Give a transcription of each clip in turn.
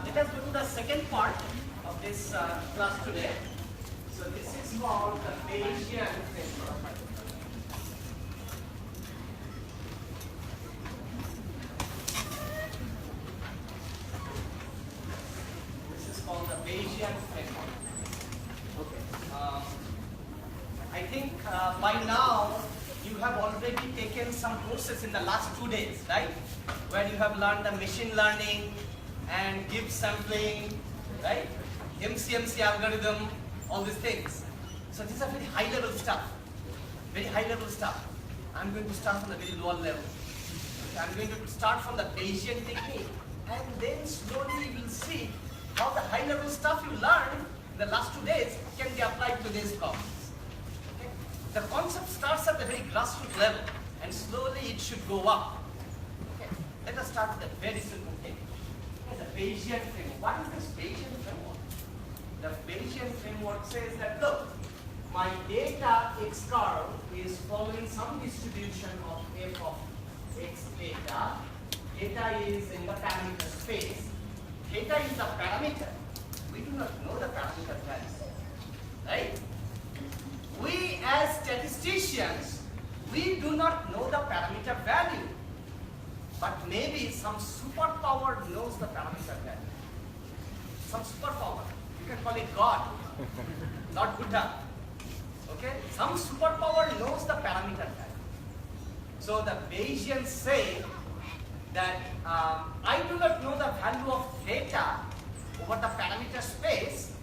let us go to the second part of this class today. So this is called the Bayesian framework. This is called the Bayesian framework. Okay. I think by now you have already taken some courses in the last 2 days, right? Where you have learned the machine learning and Gibbs sampling, right? MCMC algorithm, all these things. So these are very high level stuff. Very high level stuff. I'm going to start from the very lower level. Okay, I'm going to start from the Bayesian technique, and then slowly you will see how the high level stuff you learned in the last 2 days can be applied to these problems. Okay? The concept starts at the very grassroots level, and slowly it should go up. Okay? Let us start with a very simple thing. The Bayesian framework. What is this Bayesian framework? The Bayesian framework says that, look, my data x curve is following some distribution of f of x theta. Theta is in the parameter space. Theta is the parameter. We do not know the parameter value, right? We as statisticians, we do not know the parameter value. But maybe some superpower knows the parameter value. Some superpower. You can call it God, not Buddha. Okay? Some superpower knows the parameter value. So the Bayesians say that I do not know the value of theta over the parameter space,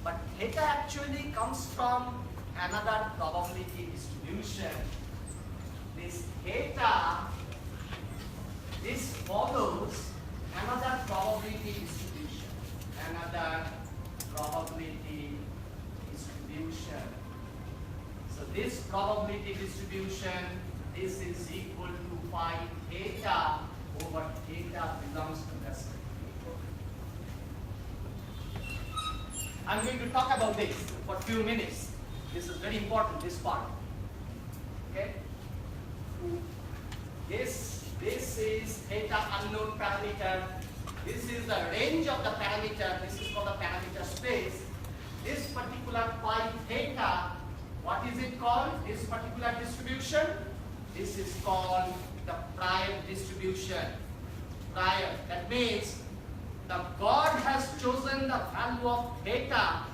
but theta actually comes from another probability distribution. This theta, this follows another probability distribution. Another probability distribution. So this probability distribution, this is equal to phi theta over theta belongs to the set. I'm going to talk about this for a few minutes. This is very important, this part. Okay? This is theta unknown parameter. This is the range of the parameter. This is called the parameter space. This particular phi theta, what is it called? This particular distribution? This is called the prior distribution. Prior. That means the God has chosen the value of theta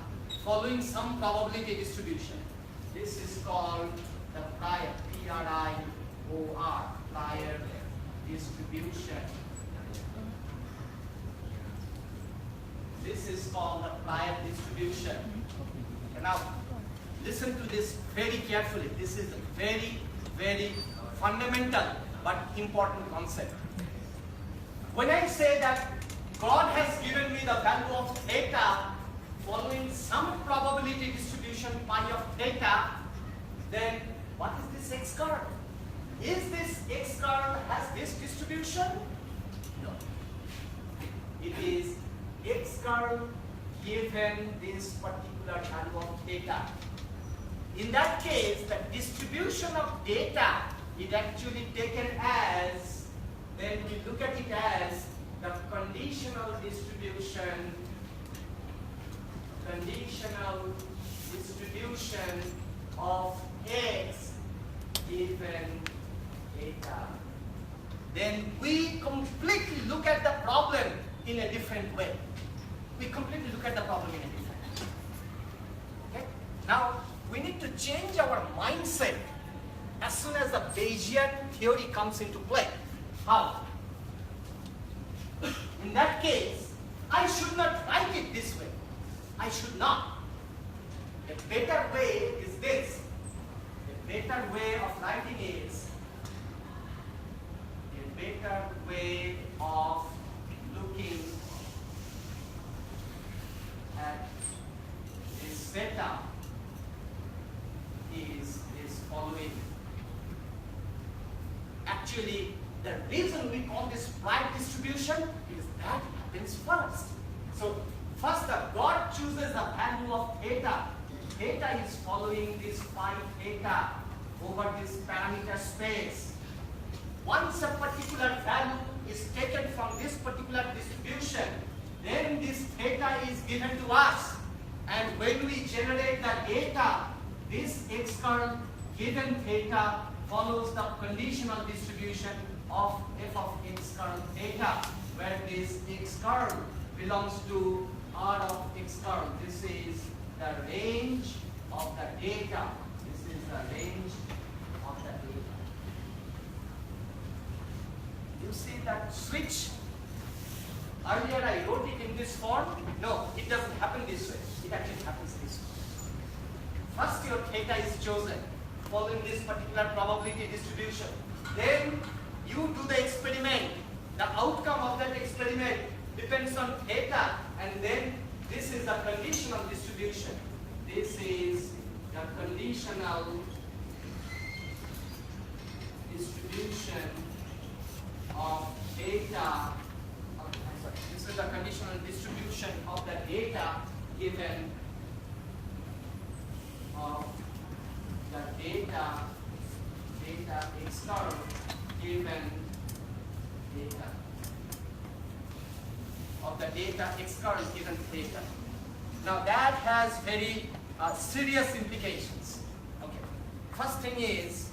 following some probability distribution. This is called the prior. P-R-I-O-R. Prior distribution. This is called the prior distribution. Now, listen to this very carefully. This is a very, very fundamental but important concept. When I say that God has given me the value of theta following some probability distribution pi of theta, then what is this x curve? Is this x curve has this distribution? No. It is x curve given this particular value of theta. In that case, the distribution of data is actually taken as, then we look at it as the conditional distribution of x given theta. Then we completely look at the problem in a different way. We completely look at the problem in a different way. Okay? Now, we need to change our mindset as soon as the Bayesian theory comes into play. How? In that case, I should not write it this way. I should not. A better way is this. A better way of writing is, a better way of looking at this setup is following. Actually, the reason we call this prior distribution is that happens first. So first the God chooses the value of theta. Theta is following this phi theta over this parameter space. Once a particular value is taken from this particular distribution, then this theta is given to us. And when we generate the data, this x curl given theta follows the conditional distribution of f of x curl theta, where this x curl belongs to R of x curl. This is the range of the data. This is the range of the data. You see that switch? Earlier I wrote it in this form. No, it doesn't happen this way. It actually happens this way. First your theta is chosen following this particular probability distribution. Then you do the experiment. The outcome of that experiment depends on theta, and then this is the conditional distribution. This is the conditional distribution of data. This is the conditional distribution of the data given of the data x curl given data of the data x curl given theta. Now that has very serious implications. Okay. First thing is,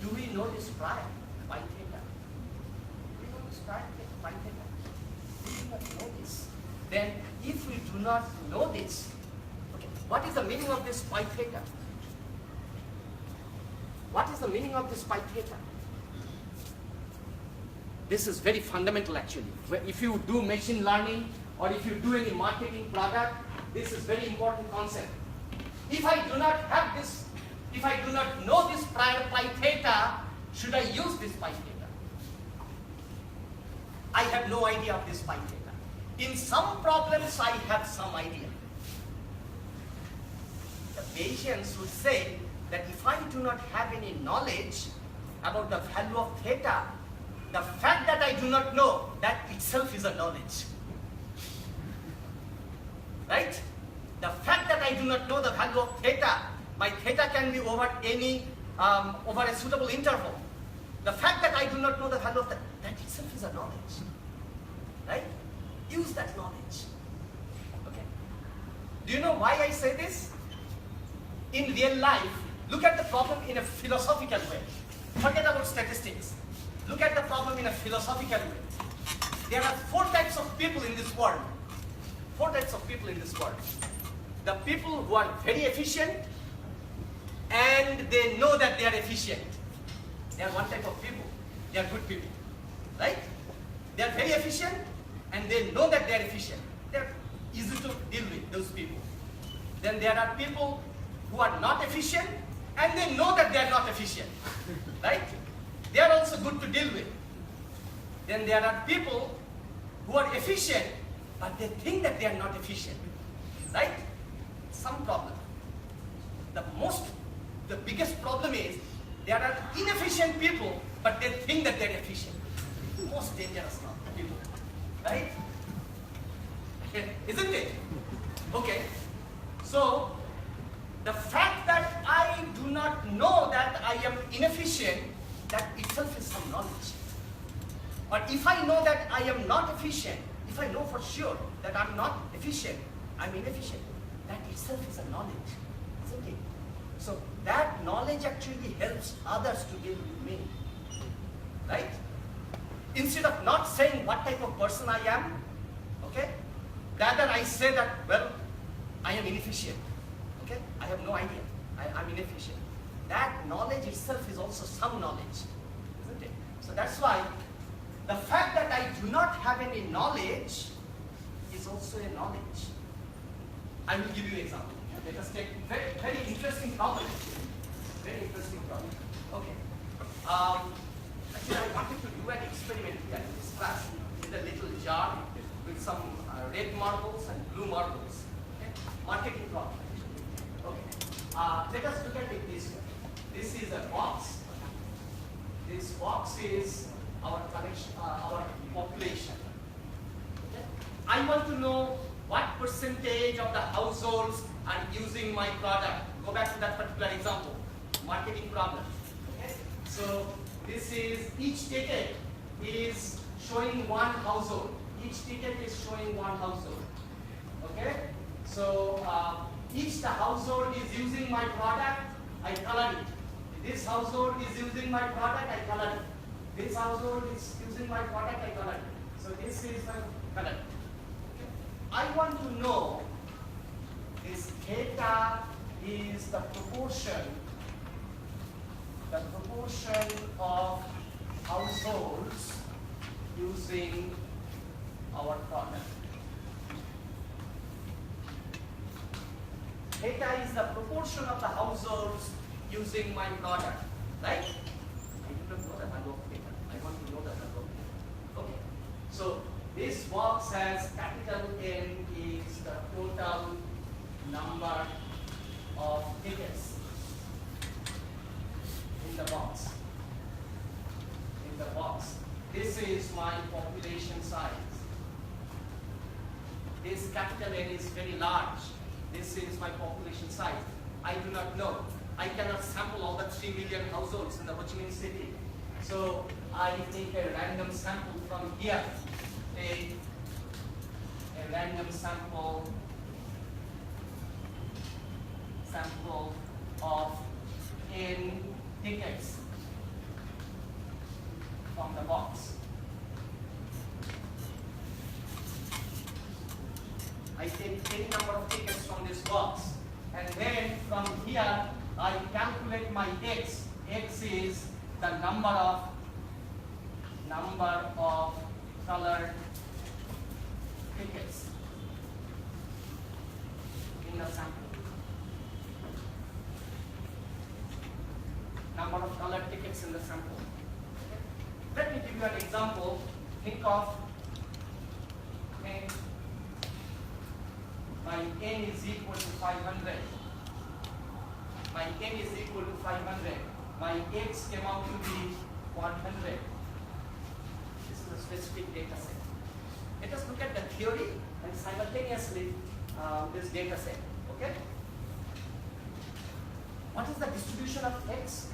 do we know this prior by theta? Do we know this prior by theta? We do not know this. Then if we do not know this, okay, what is the meaning of this pi theta? What is the meaning of this pi theta? This is very fundamental actually. If you do machine learning or if you do any marketing product, this is very important concept. If I do not have this, if I do not know this prior pi theta, should I use this pi theta? I have no idea of this pi theta. In some problems, I have some idea. The Bayesians would say that if I do not have any knowledge about the value of theta, the fact that I do not know, that itself is a knowledge. Right? The fact that I do not know the value of theta, my theta can be over any, over a suitable interval. The fact that I do not know the value of that itself is a knowledge. Right? Use that knowledge. Okay. Do you know why I say this? In real life, look at the problem in a philosophical way. Forget about statistics. Look at the problem in a philosophical way. There are 4 types of people in this world. 4 types of people in this world. The people who are very efficient and they know that they are efficient. They are one type of people. They are good people. Right? They are very efficient and they know that they are efficient. They are easy to deal with, those people. Then there are people who are not efficient and they know that they are not efficient. Right? They are also good to deal with. Then there are people who are efficient, but they think that they are not efficient. Right? Some problem. The biggest problem is there are inefficient people, but they think that they are efficient. Most dangerous people. Right? Isn't it? Okay. So, the fact that I do not know that I am inefficient, that itself is some knowledge. But if I know that I am not efficient, if I know for sure that I'm not efficient, I'm inefficient, that itself is a knowledge, isn't it? So that knowledge actually helps others to deal with me, right? Instead of not saying what type of person I am, okay, rather I say that, well, I am inefficient, okay? I have no idea, I'm inefficient. That knowledge itself is also some knowledge, isn't it? So that's why the fact that I do not have any knowledge is also a knowledge. I will give you an example. Let us take very, very interesting problem. Very interesting problem. Okay. Actually, I wanted to do an experiment here in this class with a little jar with some red marbles and blue marbles. Okay. Marketing problem. Okay. Let us look at it this way. This is a box. This box is our collection, our population. Okay. I want to know what percentage of the households are using my product. Go back to that particular example, marketing problem. Okay. So this is, each ticket is showing one household. each ticket is showing one household. Okay? So each the household is using my product, I color it. This household is using my product, I color it. This household is using my product, I color it. So this is the color. Okay. I want to know this theta is the proportion of households using our product. Theta is the proportion of the households using my product, right? I do not know the value of theta. I want to know the value of theta. Okay. So this box has capital N is the total number of tickets in the box. In the box. This is my population size. This capital N is very large. This is my population size. I do not know. I cannot sample all the 3 million households in the Ho Chi Minh City. So I take a random sample from here. Take a random sample of N tickets from the box. I take any number of tickets from this box, and then from here I calculate my x. X is the number of colored tickets in the sample. Number of colored tickets in the sample. Okay. Let me give you an example. Think of my n is equal to 500. My n is equal to 500. My x came out to be 100. This is a specific data set. Let us look at the theory and simultaneously this data set. Okay? What is the distribution of x?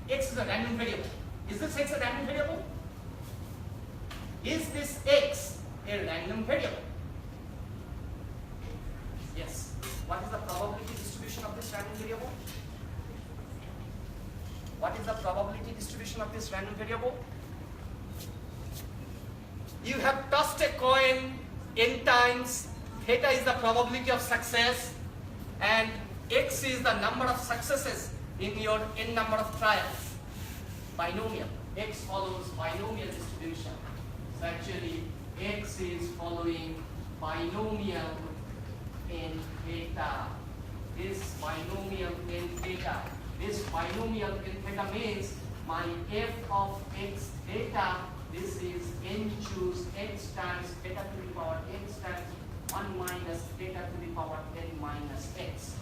X is a random variable. Is this x a random variable? Is this x a random variable? Yes. What is the probability distribution of this random variable? What is the probability distribution of this random variable? You have tossed a coin n times. Theta is the probability of success, and x is the number of successes in your n number of trials. Binomial. X follows binomial distribution. So actually, x is following binomial in theta. This binomial in theta. This binomial in theta means my f of x theta. This is n choose x times theta to the power x times 1 minus theta to the power n minus x.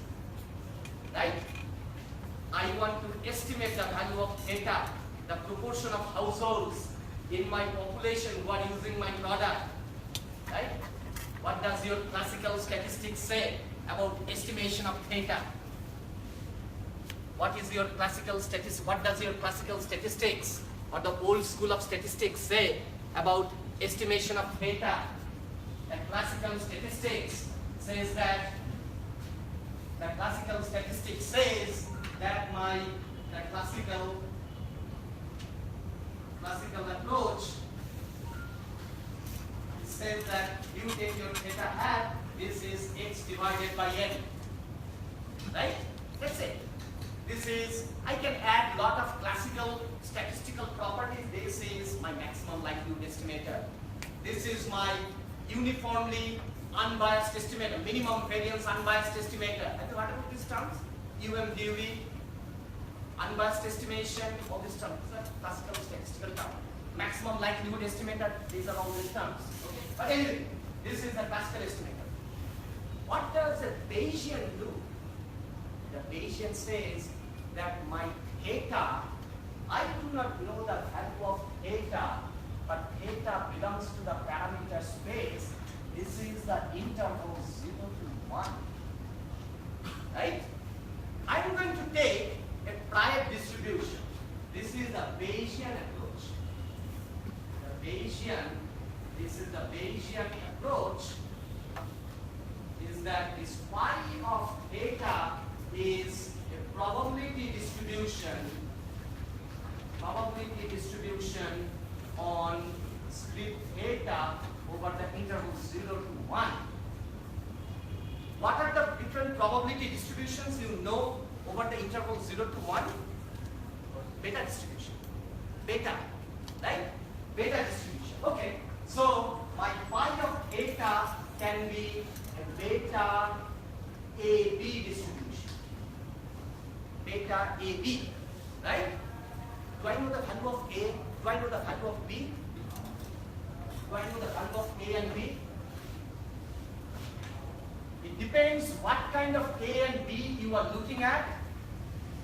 Right? I want to estimate the value of theta, the proportion of households in my population who are using my product. Right? What does your classical statistics say about estimation of theta? What is your classical statistics? What does your classical statistics or the old school of statistics say about estimation of theta? The classical statistics says that the classical statistics says that the classical approach says that you take your theta hat, this is x divided by n. Right? That's it. This is, I can add lot of classical statistical properties. This is my maximum likelihood estimator. This is my uniformly unbiased estimator, minimum variance unbiased estimator. Have you heard about these terms? UMDV, unbiased estimation, all these terms. These are classical statistical terms. Maximum likelihood estimator, these are all these terms. Okay. But anyway, this is the classical estimator. What does a Bayesian do? The Bayesian says that my theta, I do not know the value of theta, but theta belongs to the parameter space. This is the interval 0 to 1. Right? I'm going to take a prior distribution. This is the Bayesian approach. The Bayesian, this is the Bayesian phi of theta is a probability distribution on split theta over the interval 0 to 1. What are the different probability distributions you know over the interval 0 to 1? Beta distribution. Beta, right? Beta distribution. Okay. So my phi of theta can be a beta AB distribution. Beta AB, right? Do I know the value of A? Do I know the value of B? Do I know the value of A and B? It depends what kind of A and B you are looking at.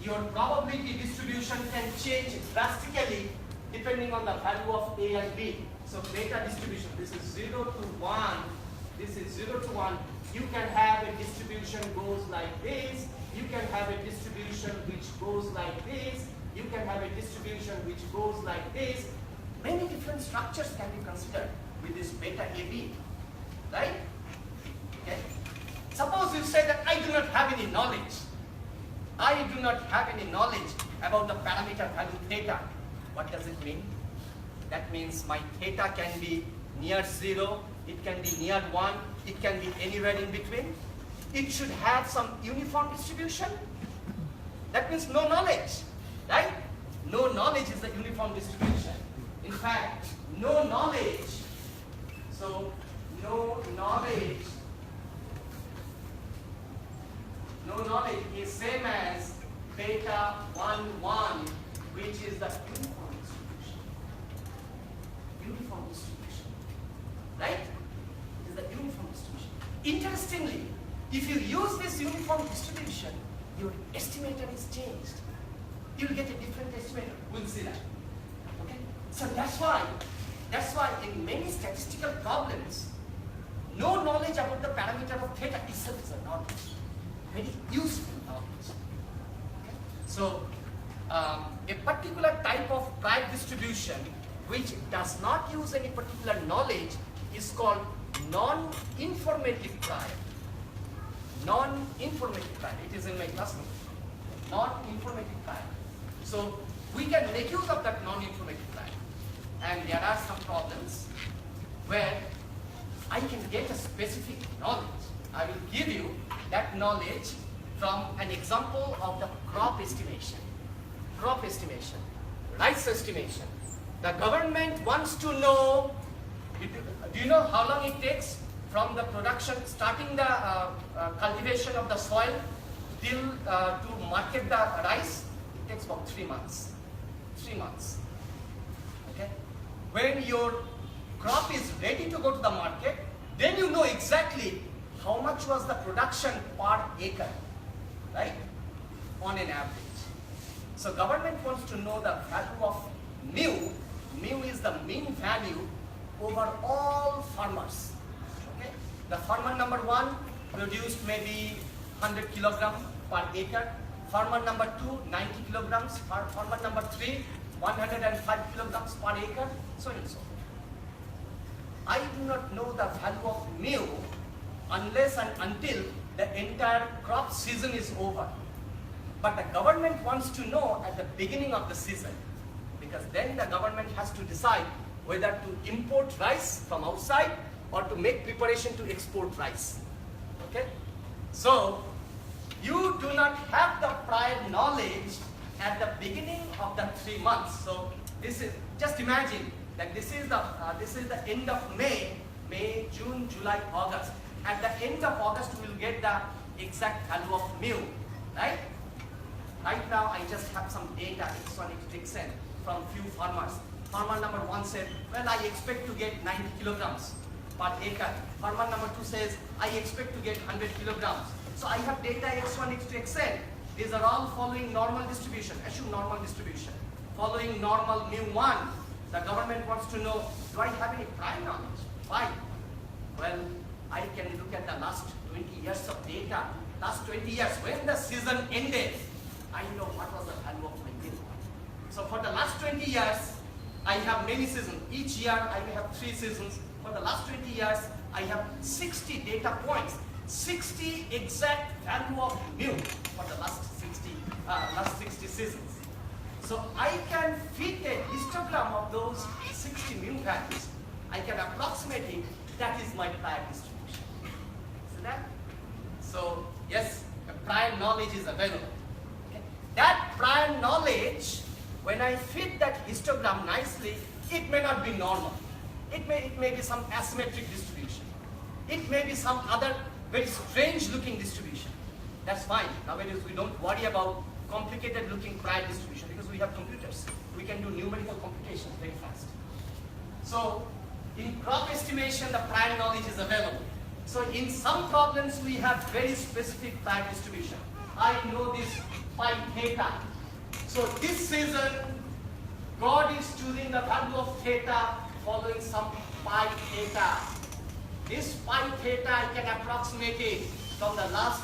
Your probability distribution can change drastically depending on the value of A and B. So beta distribution, this is 0 to 1, this is 0 to 1. You can have a distribution goes like this, you can have a distribution which goes like this, you can have a distribution which goes like this. Many different structures can be considered with this beta AB, right? Okay. Suppose you say that I do not have any knowledge. I do not have any knowledge about the parameter value theta. What does it mean? That means my theta can be near 0, it can be near 1, it can be anywhere in between. It should have some uniform distribution. That means no knowledge, right? No knowledge is the uniform distribution. In fact, no knowledge, so no knowledge is same as beta 1, 1, which is the uniform distribution. Uniform distribution, right? Is the uniform distribution. Interestingly, if you use this uniform distribution, your estimator is changed. You'll get a different estimator. We'll see that. Okay? So that's why in many statistical problems, no knowledge about the parameter of theta itself is a knowledge. Very useful knowledge. Okay? So a particular type of prior distribution which does not use any particular knowledge is called non-informative prior. Non-informative prior. It is in my class note. Non-informative prior. So we can make use of that non-informative prior. And there are some problems where I can get a specific knowledge. I will give you that knowledge from an example of the crop estimation. Crop estimation, rice estimation. The government wants to know, do you know how long it takes from the production, starting the cultivation of the soil till to market the rice? It takes about 3 months. 3 months. Okay? When your crop is ready to go to the market, then you know exactly how much was the production per acre, right? On an average. So government wants to know the value of mu. Mu is the mean value over all farmers. Okay? The farmer number 1 produced maybe 100 kilograms per acre. Farmer number 2, 90 kilograms. Farmer number 3, 105 kilograms per acre. So on and so forth. I do not know the value of mu unless and until the entire crop season is over. But the government wants to know at the beginning of the season, because then the government has to decide whether to import rice from outside or to make preparation to export rice. Okay? So you do not have the prior knowledge at the beginning of the 3 months. So this is, just imagine that this is the end of May, June, July, August. At the end of August, we will get the exact value of mu, right? Right now, I just have some data, X1, X2, Xn from few farmers. Farmer number 1 said, well, I expect to get 90 kilograms per acre. Farmer number 2 says, I expect to get 100 kilograms. So I have data X1, X2, Xn. These are all following normal distribution. Assume normal distribution. Following normal mu1. The government wants to know, do I have any prior knowledge? Why? Well, I can look at the last 20 years of data. Last 20 years, when the season ended, I know what was the value of my mu. So for the last 20 years, I have many seasons. Each year, I may have 3 seasons. For the last 20 years, I have 60 data points. 60 exact value of mu for the last 60 seasons. So I can fit a histogram of those 60 mu values. I can approximate it. That is my prior distribution. See that? So yes, the prior knowledge is available. Okay. That prior knowledge, when I fit that histogram nicely, it may not be normal. It may be some asymmetric distribution. It may be some other very strange looking distribution. That's fine. Nowadays we don't worry about complicated looking prior distribution because we have computers. We can do numerical computations very fast. So in crop estimation, the prior knowledge is available. So in some problems we have very specific prior distribution. I know this pi theta. So this season, God is choosing the value of theta following some pi theta. This pi theta I can approximate it from the last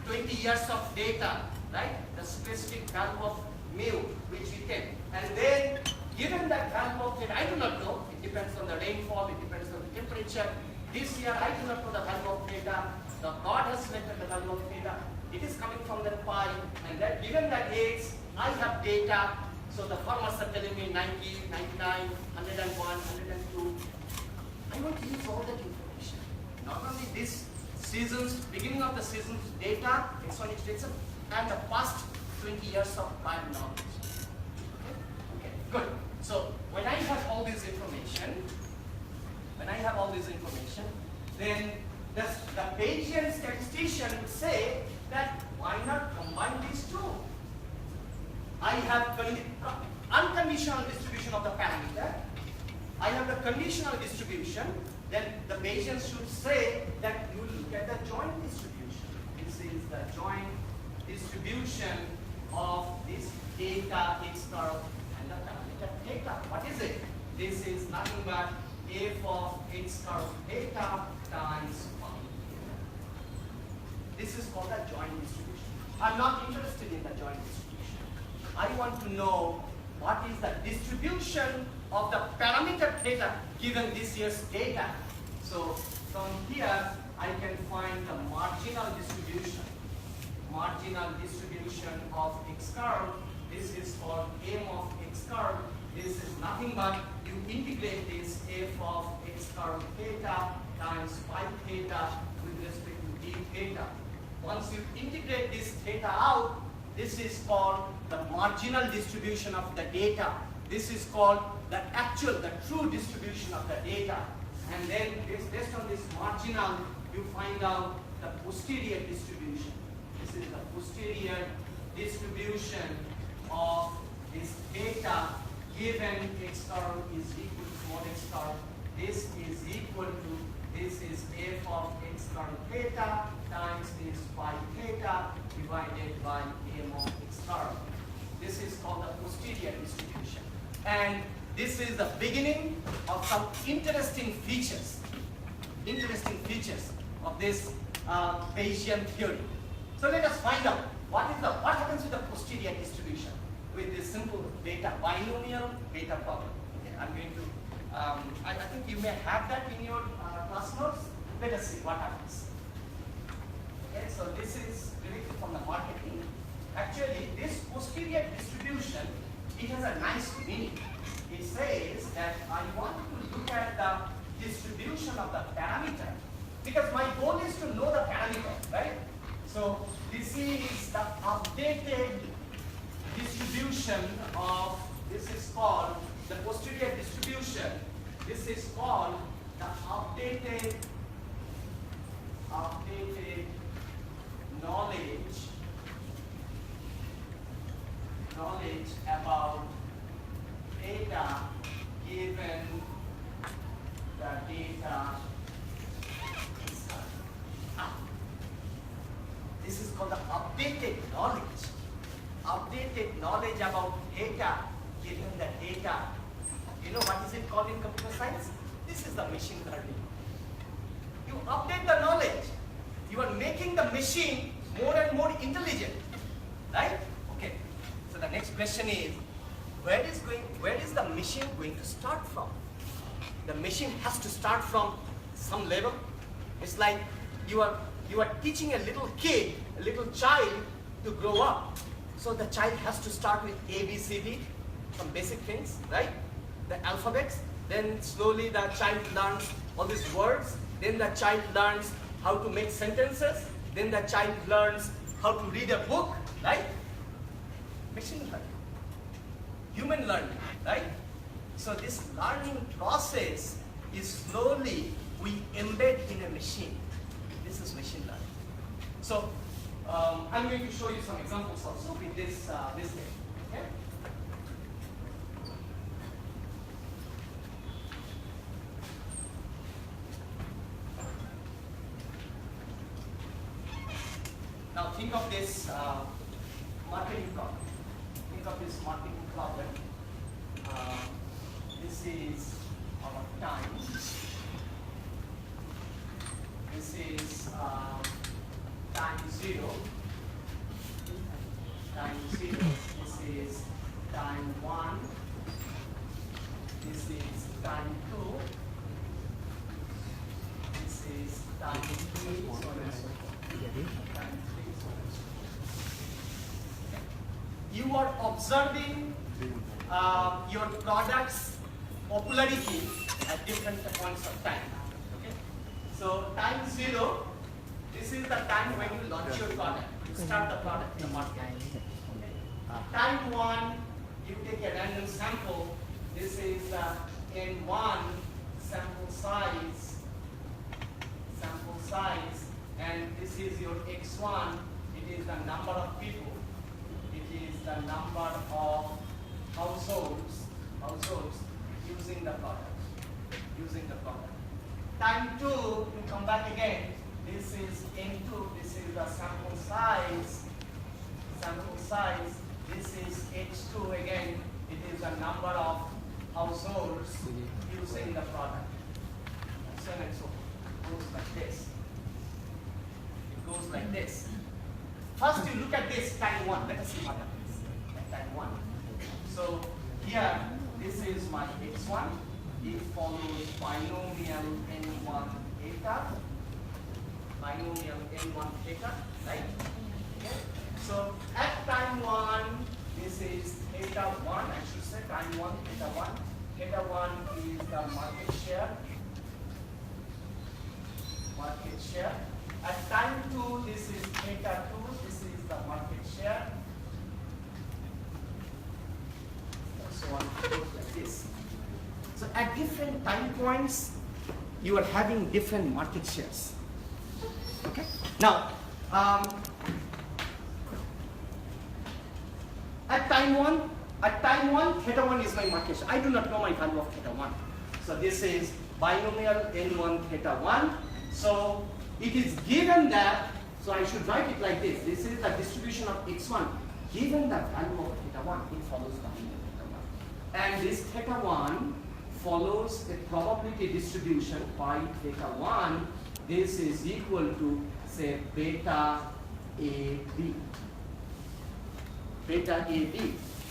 20 years of data, right? The specific value of mu which we can. And then given that value of theta, I do not know, it depends on the rainfall, it depends on the temperature. This year I do not know the value of theta. The God has selected the value of theta. It is coming from that pi, and that given that age, I have data. So the farmers are telling me 90, 99, 101, 102. I want to use all that information. Not only this season's, beginning of the season's data, X1, X2, and the past 20 years of prior knowledge. Okay, good. So when I have all this information, then the Bayesian statistician would say that why not combine these two? I have unconditional distribution of the parameter. I have the conditional distribution. Then the Bayesian should say that you look at the joint distribution. This is the joint distribution of this data X curve and the parameter theta. What is it? This is nothing but f of X curve theta times pi. This is called the joint distribution. I'm not interested in the joint distribution. I want to know what is the distribution of the parameter theta given this year's data. So from here I can find the marginal distribution. Marginal distribution of X curve. This is called m of X curve. This is nothing but you integrate this f of X curve theta times pi theta with respect to d theta. Once you integrate this theta out, this is called the marginal distribution of the data. This is called the actual, the true distribution of the data. And then based on this marginal, you find out the posterior distribution. This is the posterior distribution of this theta given X curve is equal to small x curve. This is equal to, this is f of X curve theta times this pi theta divided by m of X curve. This is called the posterior distribution. And this is the beginning of some interesting features of this Bayesian theory. So let us find out what happens with the posterior distribution with this simple binomial beta problem. Okay, I'm going to, I think you may have that in your class notes. Let us see what happens. Okay, so this is related from the marketing. Actually, this posterior distribution, it has a nice meaning. It says that I want to look at the distribution of the parameter because my goal is to know the parameter, right? So this is the updated distribution of, this is called the posterior distribution. This is called the updated knowledge about data given the data is this is called the updated knowledge. Updated knowledge about data given the data. You know what is it called in computer science? This is the machine learning. You update the knowledge. You are making the machine more and more intelligent. Right? Okay. So the next question is, where is the machine going to start from? The machine has to start from some level. It's like you are you are teaching a little kid, a little child to grow up. So the child has to start with A, B, C, D, some basic things, right? The alphabets. Then slowly the child learns all these words. Then the child learns how to make sentences. Then the child learns how to read a book, right? Machine learning. Human learning, right? So this learning process is slowly we embed in a machine. This is machine learning. So I'm going to show you some examples also with this thing. Okay? Now think of this marketing problem. Think of this marketing problem. This is our time. This is time 0. Time 0. This is time 1. This is time 2. This is time 3. So on and so forth. Time 3. So on and so forth. You are observing your product's popularity at different points of time. Okay? So time 0, this is the time when you launch your product. You start the product in the market. Okay? Time 1, you take a random sample. This is N1 sample size, and this is your X1. It is the number of people. It is the number of households using the product. Time 2, you come back again. This is N2. This is the sample size. This is H2 again. It is the number of households using the product. So on and so forth. It goes like this. It goes like this. First, you look at this time 1. Let us see what happens. Time 1. So here, this is my X1. It follows binomial N1 theta. Right? Okay. So at time 1, this is theta 1. I should say time 1, theta 1. Theta 1 is the market share. At time 2, this is theta 2. This is the market share. So on, it goes like this. So at different time points, you are having different market shares. Okay. Now, at time 1, theta 1 is my market share. I do not know my value of theta 1. So this is binomial N1 theta 1. So it is given that, so I should write it like this. This is the distribution of X1. Given the value of theta 1, it follows binomial theta 1. And this theta 1 follows a probability distribution by theta 1. This is equal to, say, beta AB.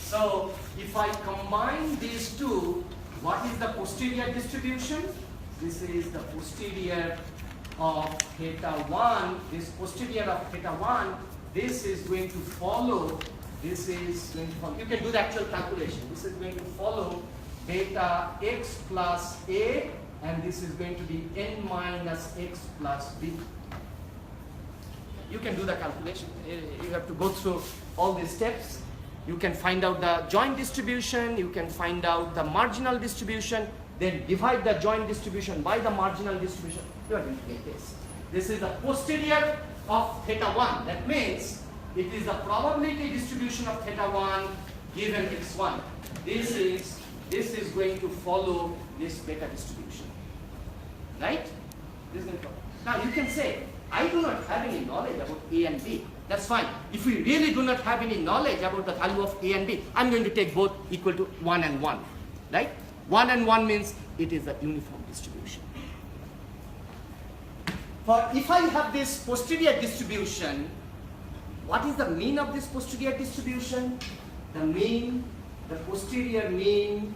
So if I combine these two, what is the posterior distribution? This is the posterior of theta 1. This posterior of theta 1, this is going to follow, you can do the actual calculation. This is going to follow beta x plus A, and this is going to be n minus x plus B. You can do the calculation. You have to go through all these steps. You can find out the joint distribution, you can find out the marginal distribution, then divide the joint distribution by the marginal distribution. You are going to get this. This is the posterior of theta 1. That means it is the probability distribution of theta 1 given x1. This is going to follow this beta distribution. Right? This is going to follow. Now you can say, I do not have any knowledge about A and B. That's fine. If we really do not have any knowledge about the value of A and B, I'm going to take both equal to 1 and 1. Right? 1 and 1 means it is a uniform distribution. For if I have this posterior distribution, what is the mean of this posterior distribution? The posterior mean,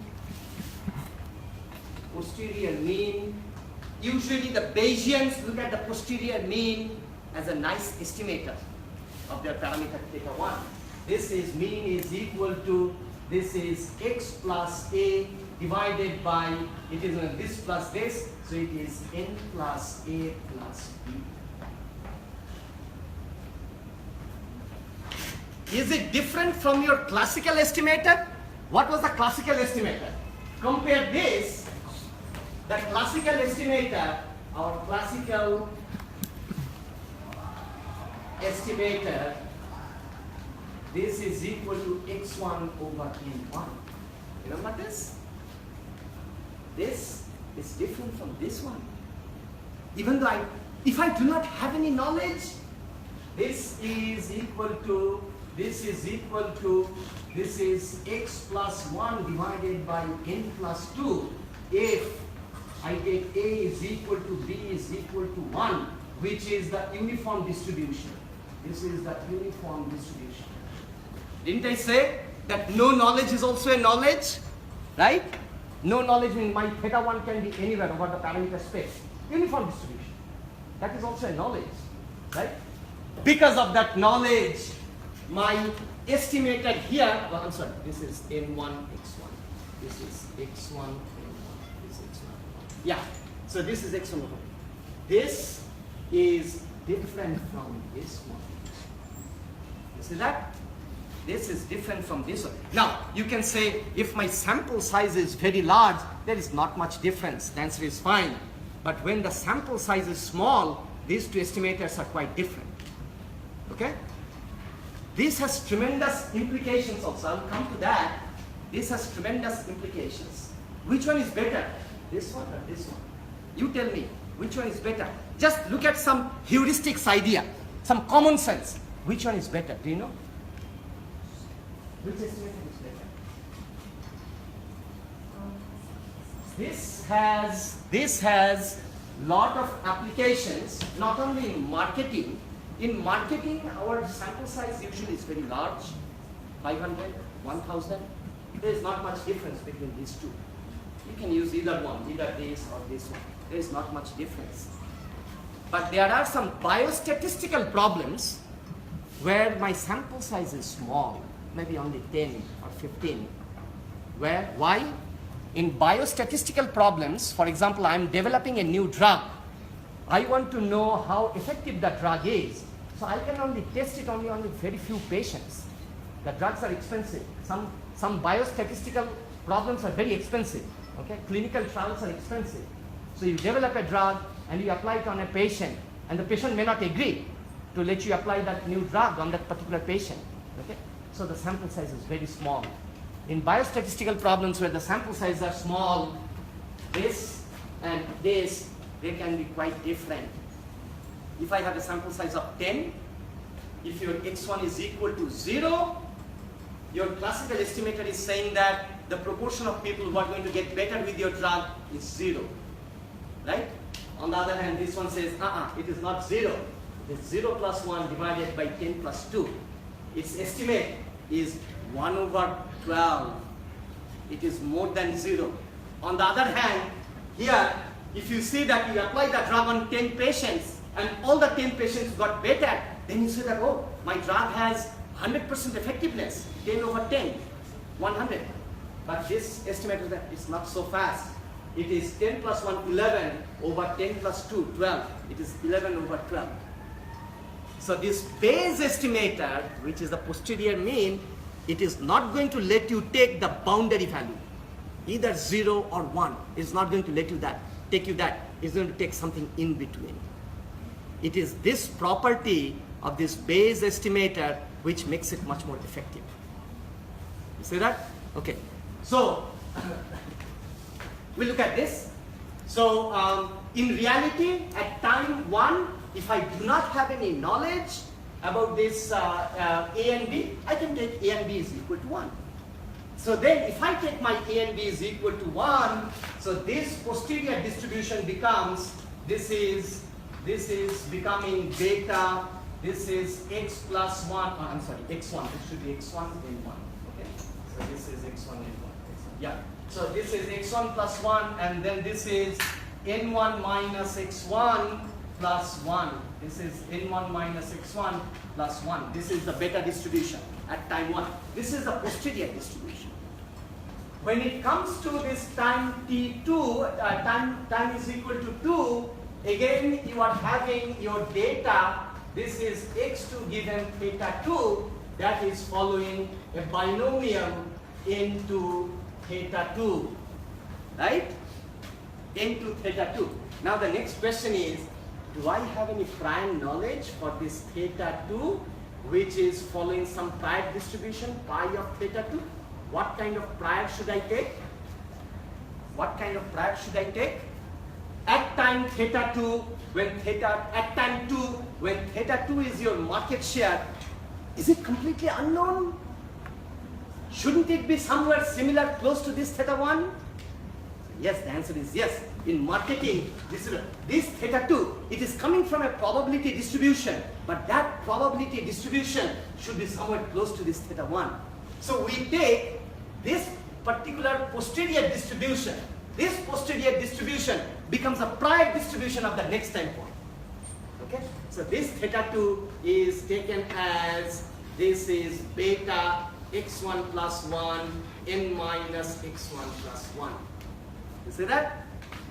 usually the Bayesians look at the posterior mean as a nice estimator of their parameter theta 1. This is mean is equal to, this is x plus a divided by, it is this plus this, so it is n plus a plus b. Is it different from your classical estimator? What was the classical estimator? Compare this, the classical estimator, our classical estimator, this is equal to x1 over n1. Remember this? This is different from this one. Even though if I do not have any knowledge, this is equal to, this is x plus 1 divided by n plus 2 if I get a is equal to b is equal to 1, which is the uniform distribution. This is the uniform distribution. Didn't I say that no knowledge is also a knowledge? Right? No knowledge means my theta 1 can be anywhere over the parameter space. Uniform distribution. That is also a knowledge. Right? Because of that knowledge, my estimated here, well, I'm sorry, this is n1, x1. This is x1, n1. This is x1. Yeah, so this is x1 over. This is different from this one. You see that? This is different from this one. Now, you can say, if my sample size is very large, there is not much difference. The answer is fine. But when the sample size is small, these two estimators are quite different. Okay? This has tremendous implications also. I'll come to that. This has tremendous implications. Which one is better? This one or this one? You tell me, which one is better? Just look at some heuristics idea, some common sense. Which one is better? Do you know? Which estimator is better? This has lot of applications, not only in marketing. In marketing, our sample size usually is very large, 500, 1000. There is not much difference between these two. You can use either one, either this or this one. There is not much difference. But there are some biostatistical problems where my sample size is small, maybe only 10 or 15. Why? In biostatistical problems, for example, I am developing a new drug. I want to know how effective the drug is. So I can only test it only on very few patients. The drugs are expensive. Some biostatistical problems are very expensive. Okay? Clinical trials are expensive. So you develop a drug and you apply it on a patient, and the patient may not agree to let you apply that new drug on that particular patient. Okay? So the sample size is very small. In biostatistical problems where the sample sizes are small, this and this, they can be quite different. If I have a sample size of 10, if your x1 is equal to 0, your classical estimator is saying that the proportion of people who are going to get better with your drug is 0. Right? On the other hand, this one says, it is not 0. It's 0 plus 1 divided by 10 plus 2. Its estimate is 1 over 12. It is more than 0. On the other hand, here, if you see that you apply the drug on 10 patients and all the 10 patients got better, then you say that, oh, my drug has 100% effectiveness, 10 over 10, 100. But this estimator that is not so fast. It is 10 plus 1, 11 over 10 plus 2, 12. It is 11 over 12. So this Bayes estimator, which is the posterior mean, it is not going to let you take the boundary value, either 0 or 1. It's not going to let you take you that. It's going to take something in between. It is this property of this Bayes estimator which makes it much more effective. You see that? Okay. So we look at this. So in reality, at time 1, if I do not have any knowledge about this A and B, I can take A and B is equal to 1. So then if I take my A and B is equal to 1, so this posterior distribution becomes, this is becoming beta, this is x plus 1, I'm sorry, x1, it should be x1 and 1. Okay? So this is x1 and 1. Yeah. So this is x1 plus 1, and then this is n1 minus x1, plus 1. This is N1 minus X1 plus 1. This is the beta distribution at time 1. This is the posterior distribution. When it comes to this time t2, time is equal to 2, again you are having your data. This is x2 given theta 2, that is following a binomial into theta 2, right? Into theta 2. Now the next question is, do I have any prior knowledge for this theta 2, which is following some prior distribution, pi of theta 2? What kind of prior should I take? What kind of prior should I take? At time theta 2, at time 2, when theta 2 is your market share, is it completely unknown? Shouldn't it be somewhere similar, close to this theta 1? Yes, the answer is yes. In marketing, this theta 2, it is coming from a probability distribution, but that probability distribution should be somewhere close to this theta 1. So we take this particular posterior distribution. This posterior distribution becomes a prior distribution of the next time point. Okay? So this theta 2 is taken as, this is beta x1 plus 1 n minus x1 plus 1. You see that?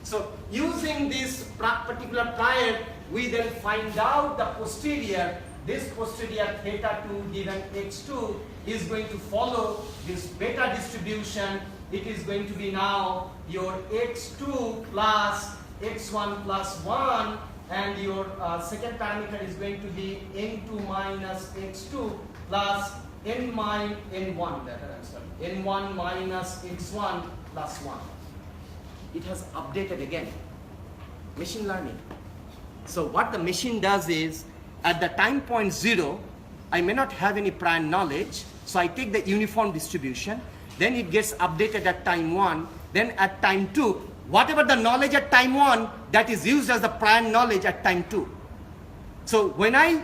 So using this particular prior, we then find out the posterior. This posterior theta 2 given x2 is going to follow this beta distribution. It is going to be now your x2 plus x1 plus 1, and your second parameter is going to be n2 minus x2 plus n1 minus x1 plus 1. It has updated again. Machine learning. So what the machine does is, at the time point 0, I may not have any prior knowledge, so I take the uniform distribution, then it gets updated at time 1, then at time 2, whatever the knowledge at time 1, that is used as the prior knowledge at time 2. So when I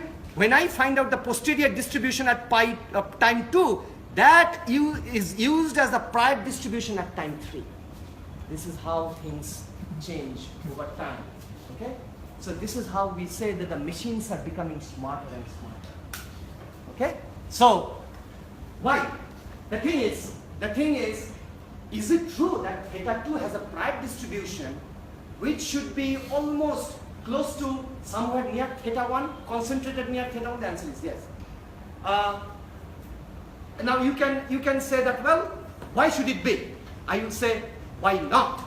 find out the posterior distribution at time 2, that is used as the prior distribution at time 3. This is how things change over time. Okay? So this is how we say that the machines are becoming smarter and smarter. Okay? So why? The thing is it true that theta 2 has a prior distribution which should be almost close to somewhere near theta 1, concentrated near theta 1? The answer is yes. Now you can say that, well, why should it be? I will say, why not?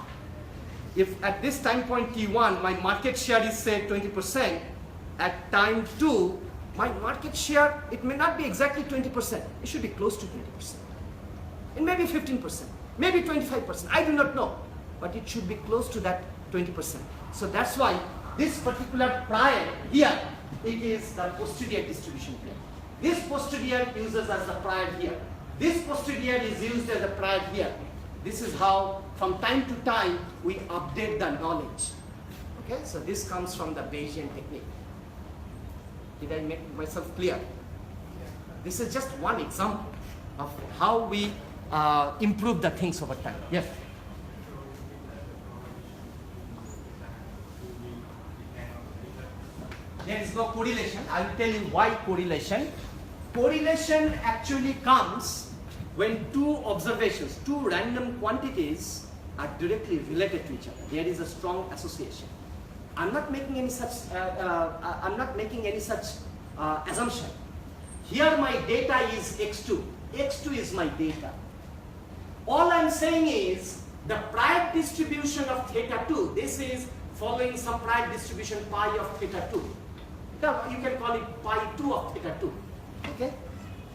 If at this time point t1, my market share is say 20%, at time 2, my market share, it may not be exactly 20%. It should be close to 20%. It may be 15%, maybe 25%. I do not know. But it should be close to that 20%. So that's why this particular prior here, it is the posterior distribution here. This posterior uses as the prior here. This posterior is used as a prior here. This is how, from time to time, we update the knowledge. Okay, so this comes from the Bayesian technique. Did I make myself clear? This is just one example of how we improve the things over time. Yes? There is no correlation. I will tell you why correlation. Correlation actually comes when two observations, two random quantities are directly related to each other. There is a strong association. I'm not making any such assumption. Here my data is x2. x2 is my data. All I'm saying is the prior distribution of theta 2. This is following some prior distribution pi of theta 2. Now you can call it pi 2 of theta 2. Okay?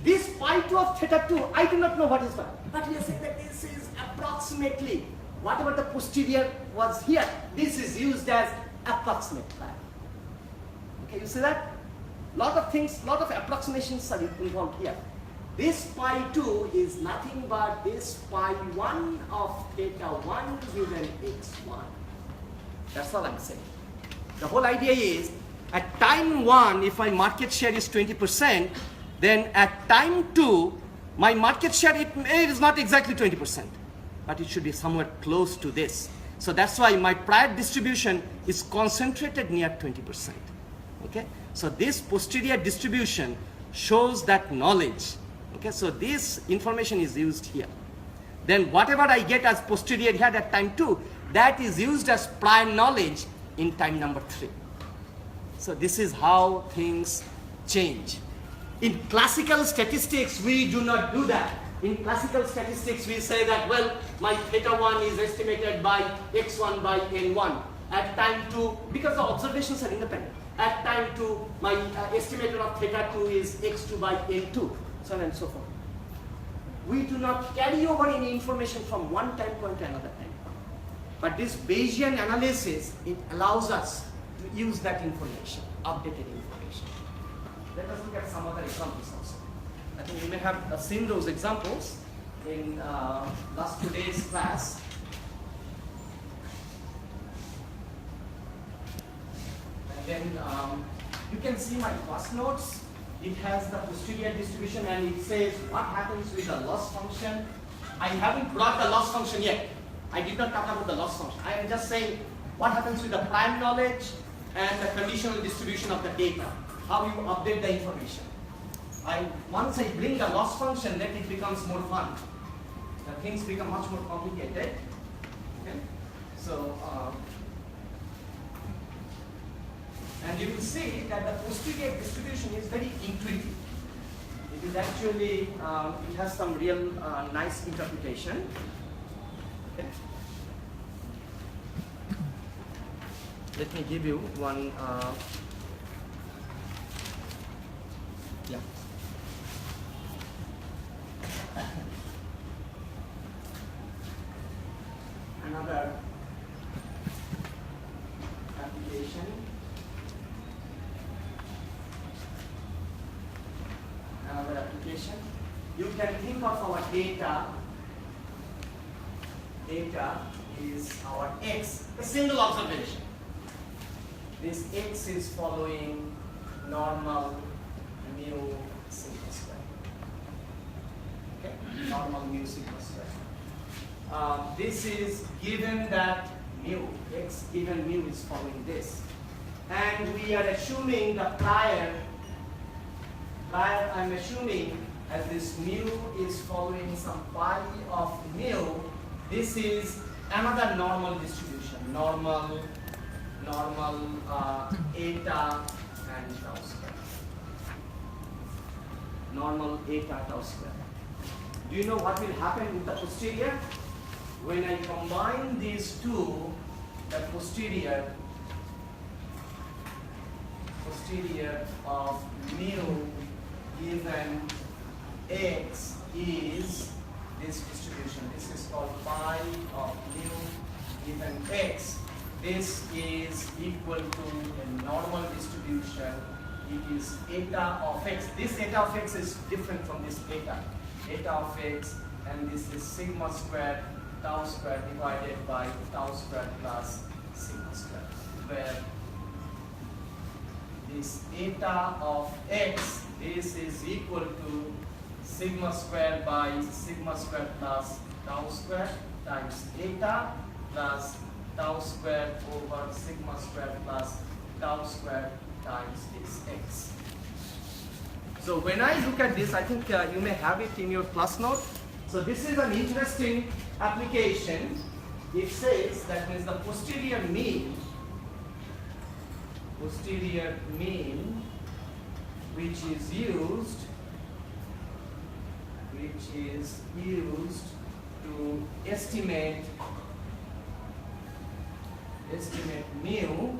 This pi 2 of theta 2, I do not know what is that. But we are saying that this is approximately whatever the posterior was here. This is used as approximate prior. Okay, you see that? Lot of things, lot of approximations are involved here. This pi 2 is nothing but this pi 1 of theta 1 given x1. That's all I'm saying. The whole idea is, at time 1, if my market share is 20%, then at time 2, my market share, it is not exactly 20%, but it should be somewhere close to this. So that's why my prior distribution is concentrated near 20%. Okay? So this posterior distribution shows that knowledge. Okay? So this information is used here. Then whatever I get as posterior here at time 2, that is used as prior knowledge in time number 3. So this is how things change. In classical statistics, we do not do that. In classical statistics, we say that, well, my theta 1 is estimated by x1 by n1. At time 2, because the observations are independent, at time 2, my estimator of theta 2 is x2 by n2, so on and so forth. We do not carry over any information from one time point to another time point. But this Bayesian analysis, it allows us to use that information, updated information. Let us look at some other examples also. I think you may have seen those examples in last 2 days' class. And then you can see my class notes. It has the posterior distribution and it says what happens with the loss function. I haven't brought the loss function yet. I did not talk about the loss function. I am just saying what happens with the prime knowledge and the conditional distribution of the data. How you update the information. Once I bring the loss function, then it becomes more fun. The things become much more complicated. Okay? So, and you will see that the posterior distribution is very intuitive. It is actually, it has some real nice interpretation. Okay. Let me give you one. Yeah. Another application. Another application. You can think of our data. Data is our x, a single observation. This x is following normal mu sigma square. Okay? Normal mu sigma square. This is given that mu, x given mu is following this. And we are assuming the prior I'm assuming as this mu is following some pi of mu, this is another normal distribution, normal eta and tau square. Normal eta tau square. Do you know what will happen with the posterior? When I combine these two, the posterior of mu given x is this distribution. This is called pi of mu given x. This is equal to a normal distribution. It is eta of x. This eta of x is different from this eta. Eta of x, and this is sigma squared tau squared divided by tau squared plus sigma squared, where this eta of x, this is equal to sigma squared by sigma squared plus tau squared times eta plus tau squared over sigma squared plus tau squared times this x. So when I look at this, I think you may have it in your class note. So this is an interesting application. It says that means the posterior mean, which is used to estimate mu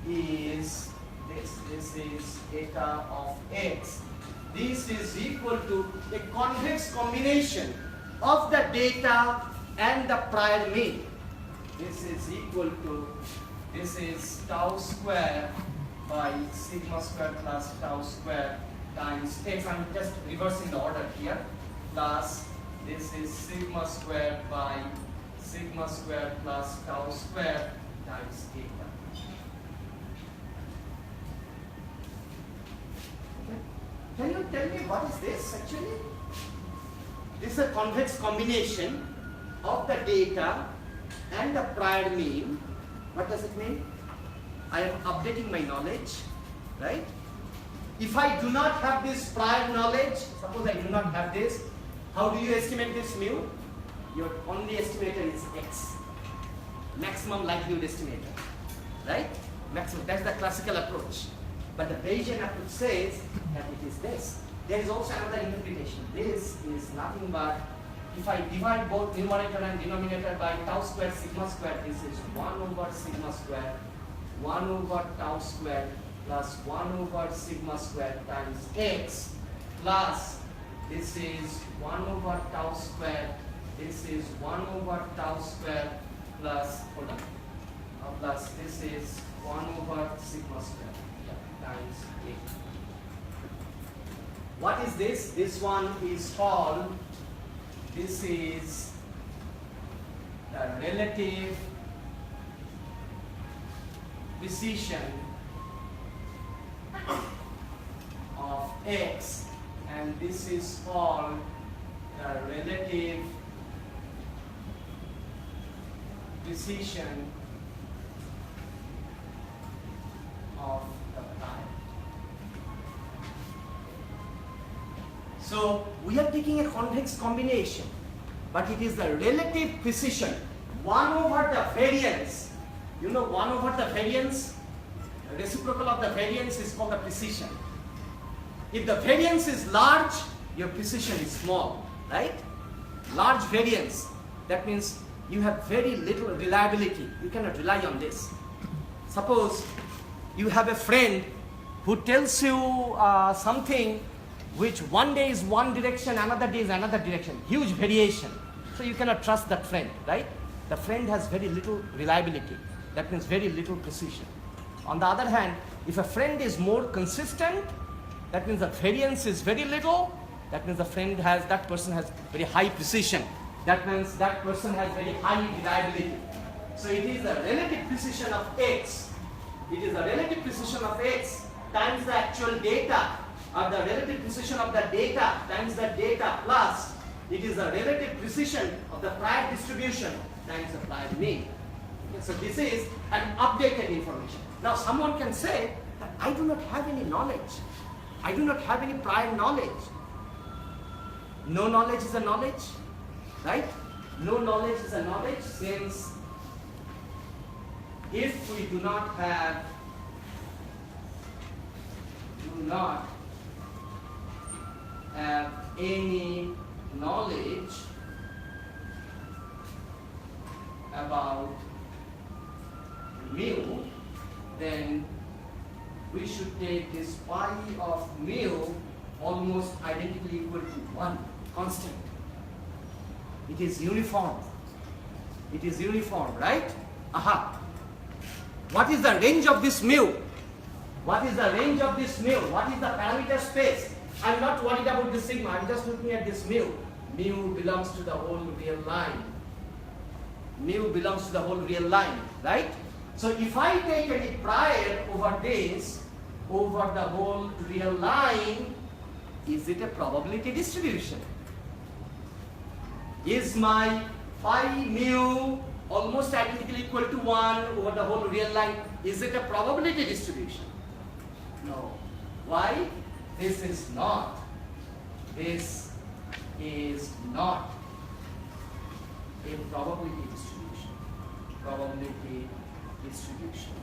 is this is eta of x. This is equal to a convex combination of the data and the prior mean. This is equal to, this is tau square by sigma square plus tau square times x. I'm just reversing the order here. Plus this is sigma square by sigma square plus tau square times eta. Okay. Can you tell me what is this actually? This is a convex combination of the data and the prior mean. What does it mean? I am updating my knowledge, right? If I do not have this prior knowledge, suppose I do not have this, how do you estimate this mu? Your only estimator is x, maximum likelihood estimator, right? Maximum, that's the classical approach. But the Bayesian approach says that it is this. There is also another interpretation. This is nothing but, if I divide both numerator and denominator by tau square sigma square, this is 1 over sigma square, 1 over tau square plus 1 over sigma square times x plus this is 1 over tau square, this is 1 over tau square plus, hold on, plus this is 1 over sigma square times 8. What is this? This one is called, this is the relative precision of x, and this is called the relative precision of the prime. So we are taking a convex combination, but it is the relative precision, 1 over the variance. You know 1 over the variance, the reciprocal of the variance is called the precision. If the variance is large, your precision is small, right? Large variance, that means you have very little reliability. You cannot rely on this. Suppose you have a friend who tells you something which one day is one direction, another day is another direction, huge variation. So you cannot trust that friend, right? The friend has very little reliability. That means very little precision. On the other hand, if a friend is more consistent, that means the variance is very little. That means that person has very high precision. That means that person has very high reliability. So it is the relative precision of x. It is the relative precision of x times the actual data, or the relative precision of the data times the data plus it is the relative precision of the prior distribution times the prior mean. Okay, so this is an updated information. Now someone can say that I do not have any knowledge. I do not have any prior knowledge. No knowledge is a knowledge, right? No knowledge is a knowledge, since if we do not have any knowledge about mu, then we should take this pi of mu almost identically equal to 1, constant. It is uniform. It is uniform, right? Aha. What is the range of this mu? What is the range of this mu? What is the parameter space? I am not worried about this sigma. I am just looking at this mu. Mu belongs to the whole real line. Mu belongs to the whole real line, right? So if I take any prior over this, over the whole real line, is it a probability distribution? Is my phi mu almost identically equal to 1 over the whole real line? Is it a probability distribution? No. Why? This is not. This is not a probability distribution. Probability distribution.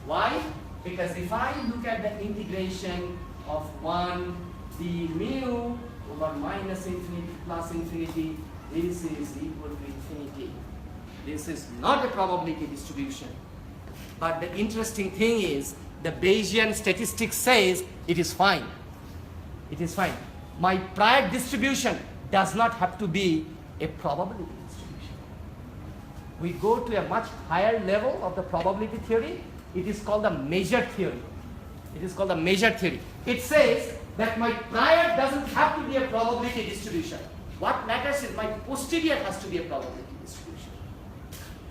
Why? Because if I look at the integration of 1 d mu over minus infinity plus infinity, this is equal to infinity. This is not a probability distribution. But the interesting thing is, the Bayesian statistics says it is fine. It is fine. My prior distribution does not have to be a probability distribution. We go to a much higher level of the probability theory. It is called the measure theory. It is called the measure theory. It says that my prior doesn't have to be a probability distribution. What matters is my posterior has to be a probability distribution.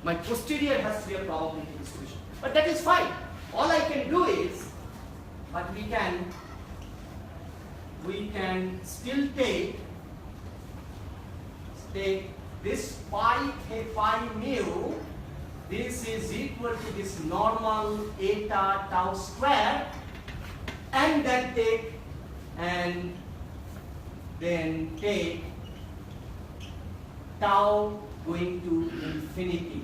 My posterior has to be a probability distribution. But that is fine. All I can do is, but we can still take this phi mu this is equal to this normal eta tau square, and then take tau going to infinity.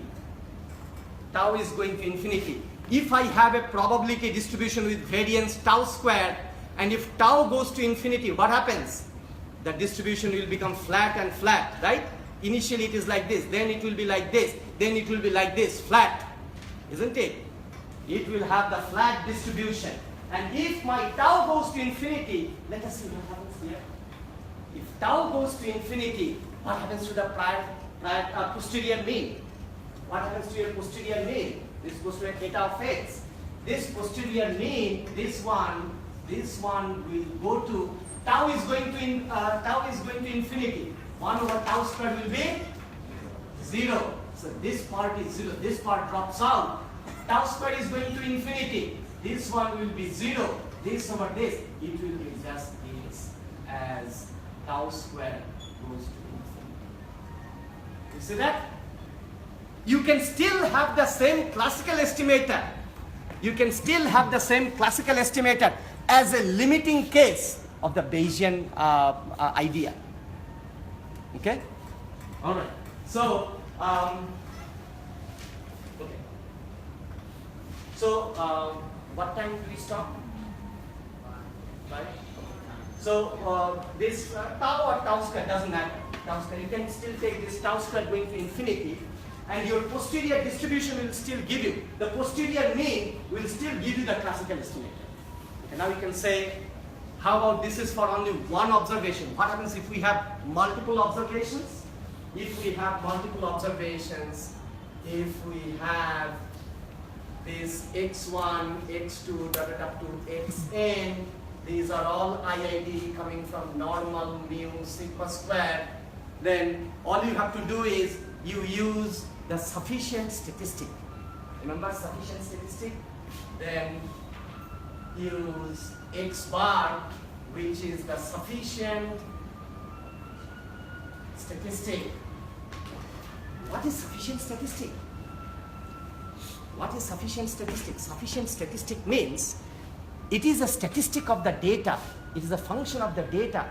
Tau is going to infinity. If I have a probability distribution with variance tau square, and if tau goes to infinity, what happens? The distribution will become flat and flat, right? Initially it is like this, then it will be like this, then it will be like this, flat, isn't it? It will have the flat distribution. And if my tau goes to infinity, let us see what happens here. If tau goes to infinity, what happens to the posterior mean? What happens to your posterior mean? This goes to a eta of x. This posterior mean, this one will go to, tau is going to infinity. 1 over tau square will be 0. So this part is 0. This part drops out. Tau square is going to infinity. This one will be 0. This over this, it will be just this as tau square goes to infinity. You see that? You can still have the same classical estimator. You can still have the same classical estimator as a limiting case of the Bayesian idea. Okay? All right. So, okay. So, what time do we stop? Right? So, this tau or tau square doesn't matter. Tau square, you can still take this tau square going to infinity, and your posterior distribution will still give you, the posterior mean will still give you the classical estimator. Okay, now you can say, how about this is for only one observation? What happens if we have multiple observations? If we have multiple observations, if we have this x1, x2, up to xn, these are all IID coming from normal, mu, sigma square, then all you have to do is you use the sufficient statistic. Remember sufficient statistic? Then use x bar, which is the sufficient statistic. What is sufficient statistic? What is sufficient statistic? Sufficient statistic means it is a statistic of the data. It is a function of the data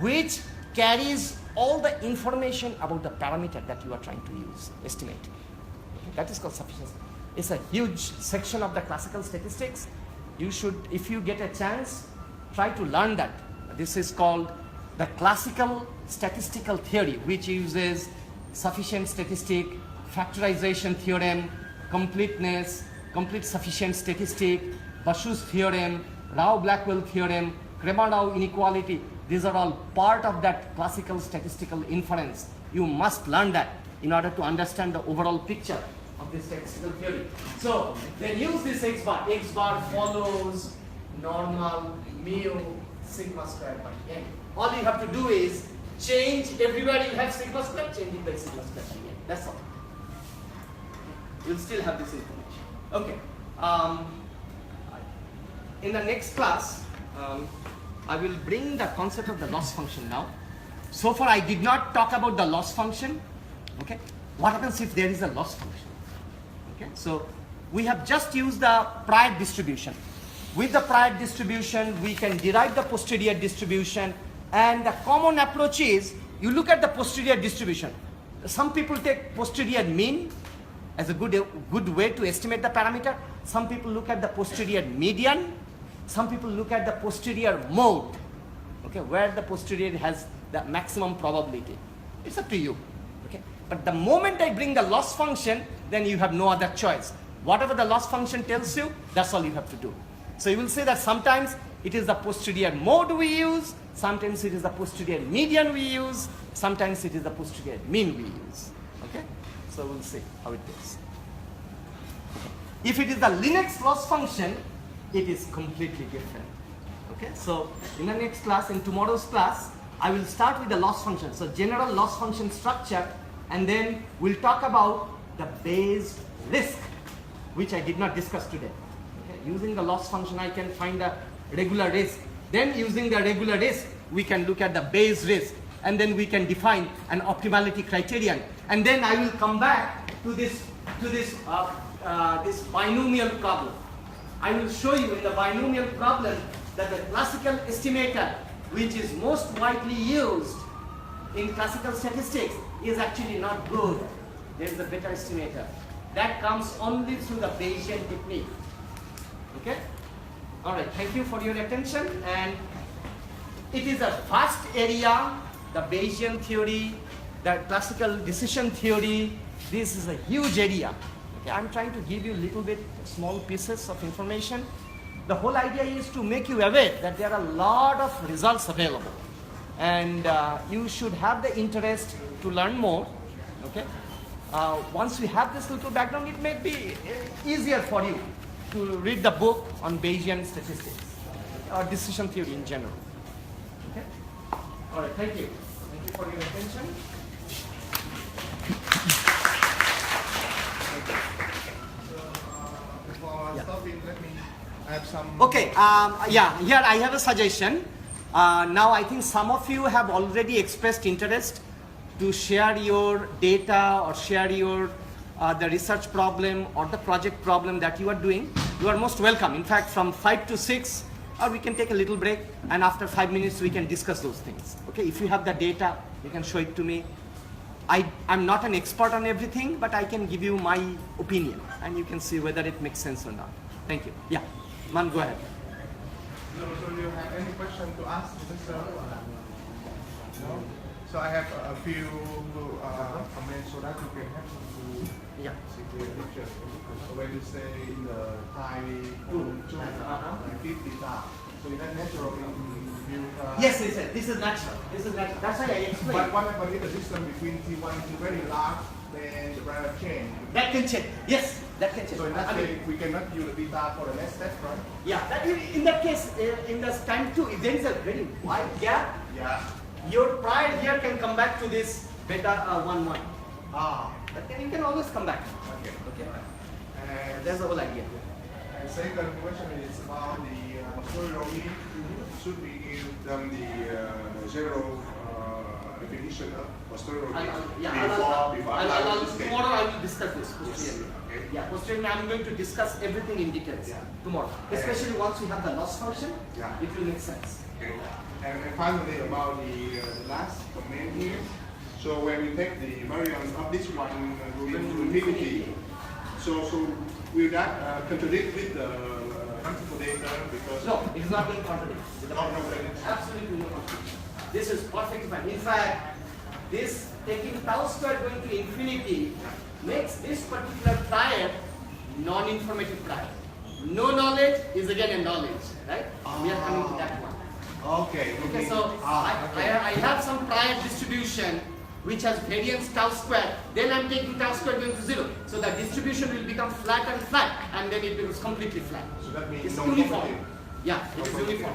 which carries all the information about the parameter that you are trying to estimate. Okay, that is called sufficiency. It's a huge section of the classical statistics. You should, if you get a chance, try to learn that. This is called the classical statistical theory, which uses sufficient statistic, factorization theorem, completeness, complete sufficient statistic, Bashu's theorem, Rao-Blackwell theorem, Kramer-Rao inequality. These are all part of that classical statistical inference. You must learn that in order to understand the overall picture of this statistical theory. So then use this x bar. X bar follows normal mu sigma square by n. All you have to do is change everywhere you have sigma square, change it by sigma square by n. That's all. You'll still have this information. Okay. In the next class, I will bring the concept of the loss function now. So far I did not talk about the loss function. Okay. What happens if there is a loss function? Okay. So we have just used the prior distribution. With the prior distribution, we can derive the posterior distribution, and the common approach is you look at the posterior distribution. Some people take posterior mean as a good way to estimate the parameter. Some people look at the posterior median. Some people look at the posterior mode, okay, where the posterior has the maximum probability. It's up to you. Okay? But the moment I bring the loss function, then you have no other choice. Whatever the loss function tells you, that's all you have to do. So you will say that sometimes it is the posterior mode we use, sometimes it is the posterior median we use, sometimes it is the posterior mean we use. Okay? So we'll see how it goes. If it is the Linux loss function, it is completely different. Okay? So in the next class, in tomorrow's class, I will start with the loss function. So general loss function structure, and then we'll talk about the Bayes risk, which I did not discuss today. Okay? Using the loss function, I can find the regular risk. Then using the regular risk, we can look at the Bayes risk, and then we can define an optimality criterion. And then I will come back to this to this binomial problem. I will show you in the binomial problem that the classical estimator, which is most widely used in classical statistics, is actually not good. There is a better estimator. That comes only through the Bayesian technique. Okay? All right, thank you for your attention. And it is a vast area, the Bayesian theory, the classical decision theory. This is a huge area. Okay, I'm trying to give you a little bit small pieces of information. The whole idea is to make you aware that there are a lot of results available. And you should have the interest to learn more. Okay? Once you have this little background, it may be easier for you to read the book on Bayesian statistics or decision theory in general. Okay? All right, thank you. Thank you for your attention. Before stopping, let me add some... Okay, here I have a suggestion. Now I think some of you have already expressed interest to share your data or share your the research problem or the project problem that you are doing. You are most welcome. In fact, from 5 to 6, or we can take a little break, and after 5 minutes we can discuss those things. Okay, if you have the data, you can show it to me. I'm not an expert on everything, but I can give you my opinion, and you can see whether it makes sense or not. Thank you. Yeah, Man, go ahead. So you have any question to ask, Mr. No? So I have a few comments so that you can help me to see the picture. So when you say the Thai like 50 tar, so is that natural in future? Yes, this is natural. This is natural. That's why I explained. But what happens if the distance between T1 is very large, then the parameter change? That can change. Yes, that can change. So in that case, we cannot use the beta for the next step, right? Yeah, that in that case, in this time too, if there is a very wide gap, your prior here can come back to this beta 1, 1. But then you can always come back. Okay. And that's the whole idea. And second question is about the posterior mean. Should we give them the general definition of posterior mean before tomorrow I will discuss this posteriorly. Okay. Yeah, posteriorly I am going to discuss everything in details tomorrow. Especially once we have the loss function, it will make sense. Okay. And finally about the last comment here. So when we take the variance of this one going to infinity, so will that contradict with the principal data? Because no, it's not going to contradict. Absolutely no contradiction. This is perfect fine. In fact, this taking tau square going to infinity makes this particular prior non-informative prior. No knowledge is again a knowledge, right? We are coming to that one. Okay, so I have some prior distribution which has variance tau square. Then I'm taking tau square going to 0. So the distribution will become flat and flat, and then it becomes completely flat. So that means it's no uniform. Yeah, it is uniform.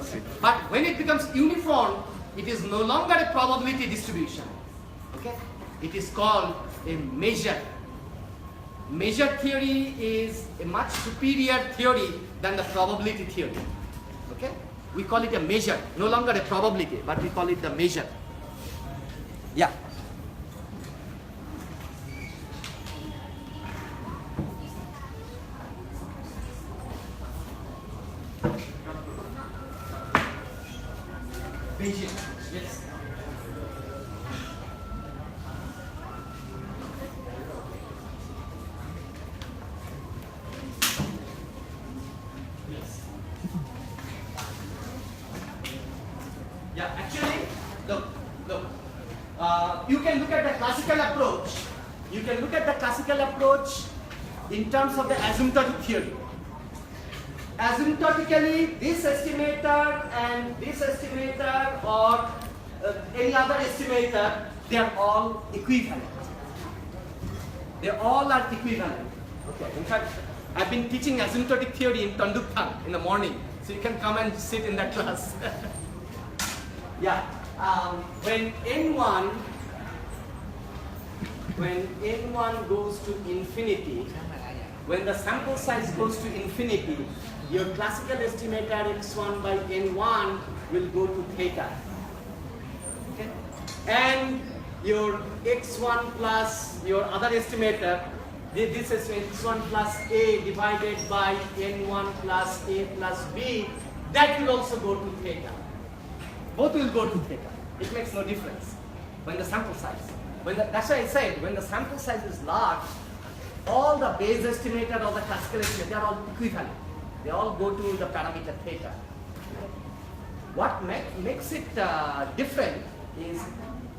Okay. But when it becomes uniform, it is no longer a probability distribution. Okay? It is called a measure. Measure theory is a much superior theory than the probability theory. Okay? We call it a measure, no longer a probability, but we call it the measure. Yeah. Bayesian, yes. Yeah, actually, look. You can look at the classical approach. You can look at the classical approach in terms of the asymptotic theory. Asymptotically, this estimator and this estimator or any other estimator, they are all equivalent. They all are equivalent. Okay. In fact, I've been teaching asymptotic theory in Tandukthang in the morning, so you can come and sit in that class. Yeah. When n1 goes to infinity, when the sample size goes to infinity, your classical estimator x1 by n1 will go to theta. Okay? And your x1 plus your other estimator This is x1 plus a divided by n1 plus a plus b. That will also go to theta. Both will go to theta. It makes no difference when the sample size. That's why I said when the sample size is large, all the base estimator or the classical estimator, they are all equivalent. They all go to the parameter theta. What makes it different is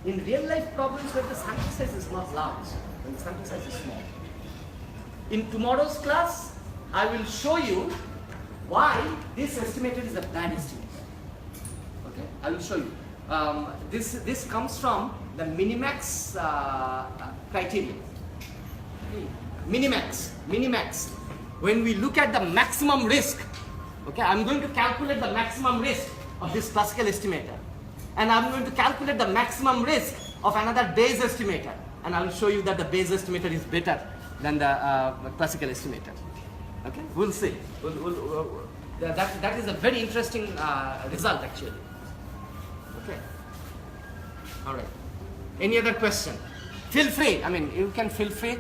in real life problems where the sample size is not large, when the sample size is small. In tomorrow's class, I will show you why this estimator is a bad estimator. Okay, I will show you. This comes from the minimax criteria. Minimax. When we look at the maximum risk, okay, I'm going to calculate the maximum risk of this classical estimator, and I'm going to calculate the maximum risk of another base estimator, and I will show you that the base estimator is better than the classical estimator. Okay, we'll see. That is a very interesting result actually. Okay. All right. Any other question? Feel free. I mean, you can feel free.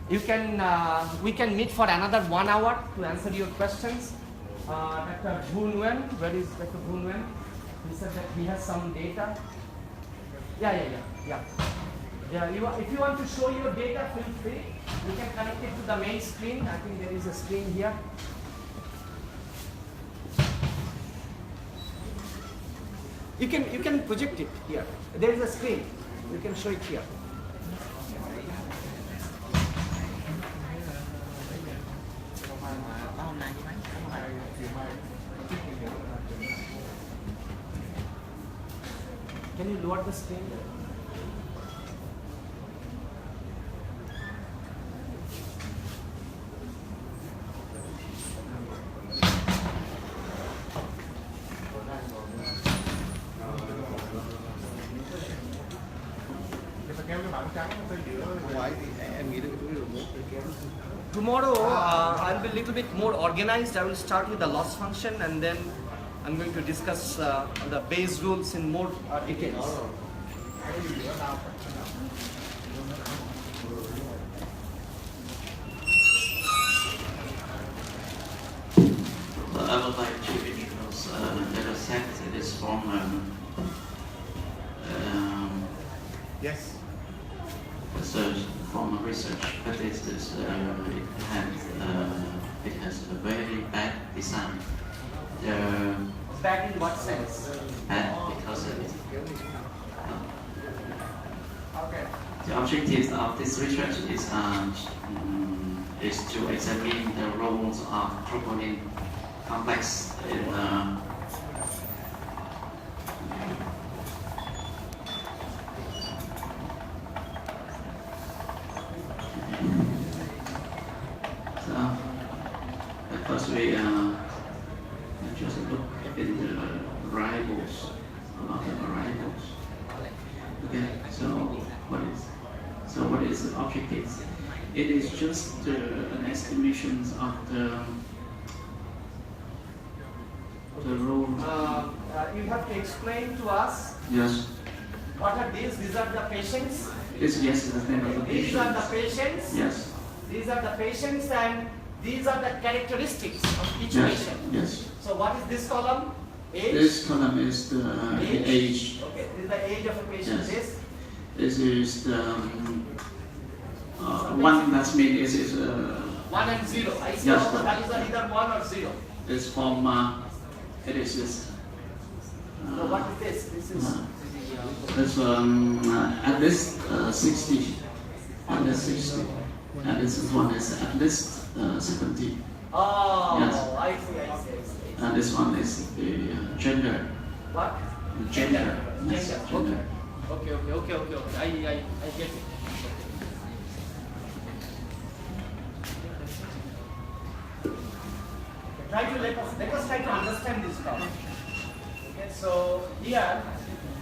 You can. We can meet for another 1 hour to answer your questions. Dr. Boonwen, where is Dr. Boonwen? He said that he has some data. Yeah. If you want to show your data, feel free. You can connect it to the main screen. I think there is a screen here. You can project it here. There is a screen. You can show it here. Can you lower the screen? Tomorrow I'll be a little bit more organized. I will start with the loss function and then I'm going to discuss the base rules in more details. I would like to introduce data set. It is from Yes. research, from research, but it has a very bad design. Bad in what sense? Bad because Okay. the objective of this research is to examine the roles of troponin complex in first we just look in the variables, about the variables. Okay, so what is the objective? It is just an estimation of the role. You have to explain to us. Yes. What are these? These are the patients. Yes, the name of the These are the patient. patients. Yes. These are the patients, and these are the characteristics of each Yes. patient. Yes. So what is this column? Age. This column is the age. Okay. This is the age of a patient. Yes. This is the one. That means is 1 and 0. I see Yes. all the values are either 1 or 0. is from it is this. So what is this? This is. This at least 60. At least 60. And this one is at least 70. Oh, Yes. I see. And this one is the gender. What? The gender. Yes, Gender. Okay. I get it. Let us try to understand this problem. Okay, so here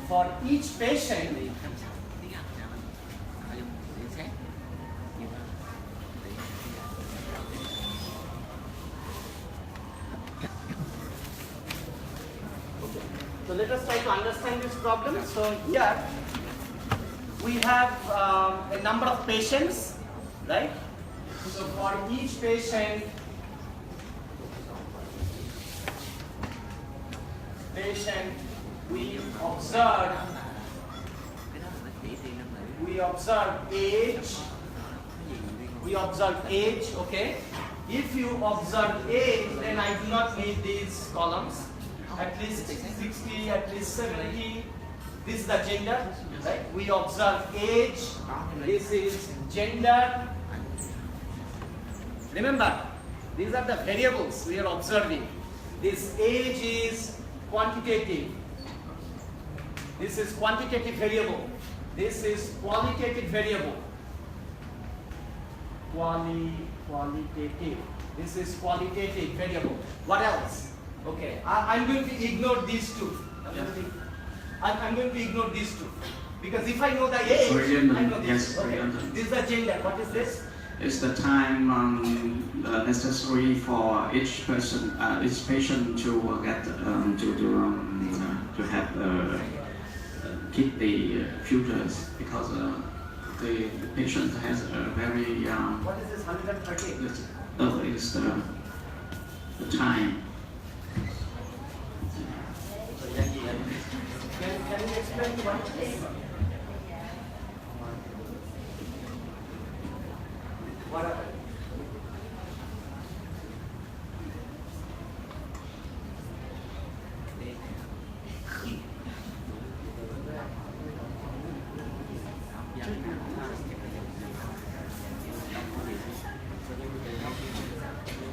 for each patient, so let us try to understand this problem. So here we have a number of patients, right? So for each patient, we observe age. We observe age, okay? If you observe age, then I do not need these columns. At least 60, at least 70. This is the gender, right? We observe age. This is gender. Remember, these are the variables we are observing. This age is quantitative. This is quantitative variable. This is qualitative variable. Qualitative. This is qualitative variable. What else? Okay, I'm going to ignore these two. I'm going to ignore these two. Because if I know the age, I know this. Okay. This is the gender. What is this? It's the time necessary for each patient to get to have keep the filters, because the patient has a very what is this 130? It's the time. Can you explain to what it is? What are they?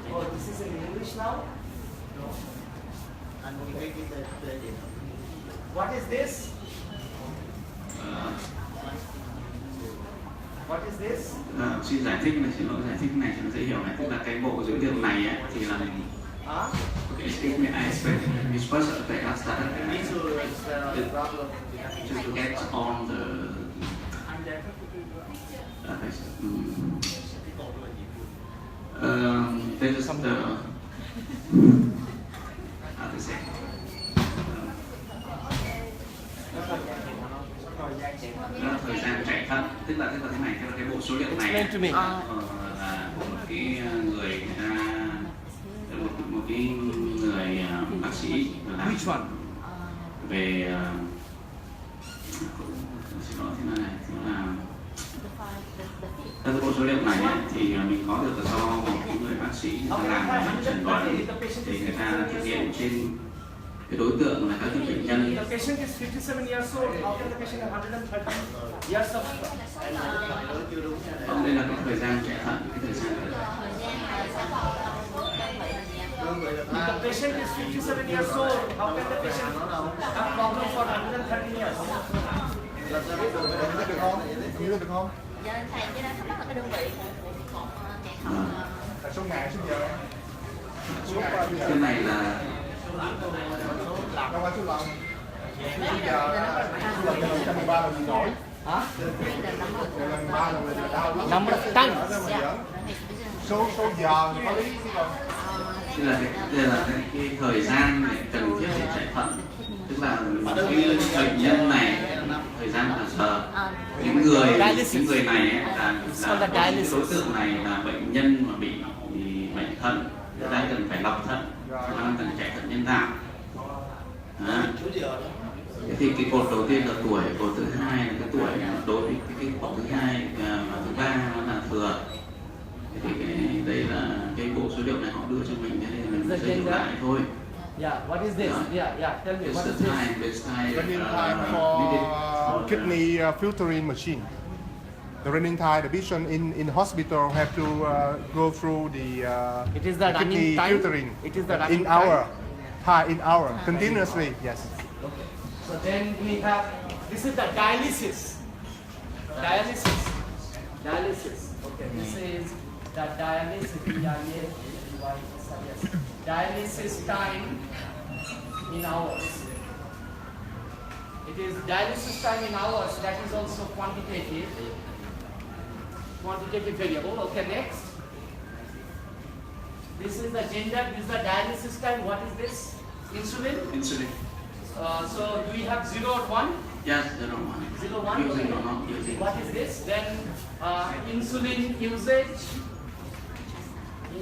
Oh, this is in English now? No. What is this? What is this? Xin giải thích này, xin lỗi, giải thích này cho nó dễ hiểu này, tức là cái bộ dữ liệu này ấy, thì là mình okay, excuse me, I expect this person to get started to get on the this is the how to say thời gian chạy thận, tức là thế này, tức là cái bộ số liệu này là một cái người một cái người bác sĩ làm về xin lỗi thế này, cái bộ số liệu này thì mình có được do một cái người bác sĩ làm chẩn đoán, thì người ta thực hiện trên cái đối tượng là các cái bệnh nhân. The patient is 57 years old. How can the patient have 130 years of? Đây là cái thời gian chạy thận, cái thời gian. If the patient is 57 years old, how can the patient have problem for 130 years? Hiểu được không? Dạ thầy chỉ đang thắc mắc là cái đơn vị một chạy thận Số ngày số giờ. Cái này là Đâu qua số lần. Bây giờ số lần 113 là gì nổi? Hả? Lần 3 là đau lắm. Number of times. Số giờ có lý chứ còn. đây là cái thời gian để cần thiết để chạy thận, tức là cái bệnh nhân này thời gian là giờ. Những người này là cái đối tượng này là bệnh nhân mà bị bệnh thận, người ta cần phải lọc thận, người ta cần chạy thận nhân tạo. Thì cái cột đầu tiên là tuổi, cột thứ hai là cái tuổi, đối với cái cột thứ hai và thứ ba nó là thừa. Thì đây là cái bộ số liệu này họ đưa cho mình, thế nên mình sử dụng lại thôi. Yeah, what is this? Yeah, tell me, what is this? Running time for kidney filtering machine. The running time, the patient in hospital have to go through the It is the kidney running time. filtering It is the running in time. hour, continuously. Yes. Okay. So then we have, this is the dialysis. Dialysis. Okay, this is the dialysis time in hours. It is dialysis time in hours, that is also quantitative variable. Okay, next. This is the gender, this is the dialysis time. What is this? Insulin? Insulin. So do we have 0 or 1? Yes, 0, 1. 0, 1? Using or not using. What is this? Then insulin usage.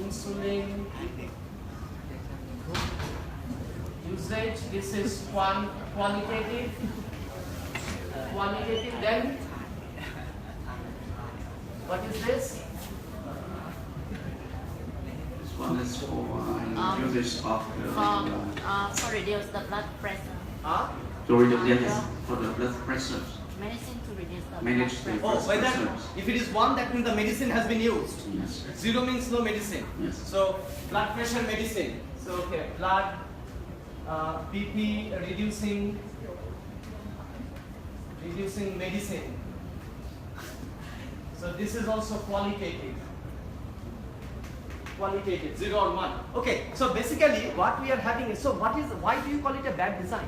insulin usage. This is qualitative. Then what is this? This one is for usage of For reduce the blood pressure. to reduce yes, for the blood pressure. Medicine to reduce the Manage blood the pressure. Oh, whether if it is 1, that means the medicine has been used. Yes. 0 means no medicine. Yes. So blood pressure medicine. So okay, blood BP reducing medicine. So this is also qualitative. Qualitative 0 or 1. Okay. So basically, what we are having is, so why do you call it a bad design?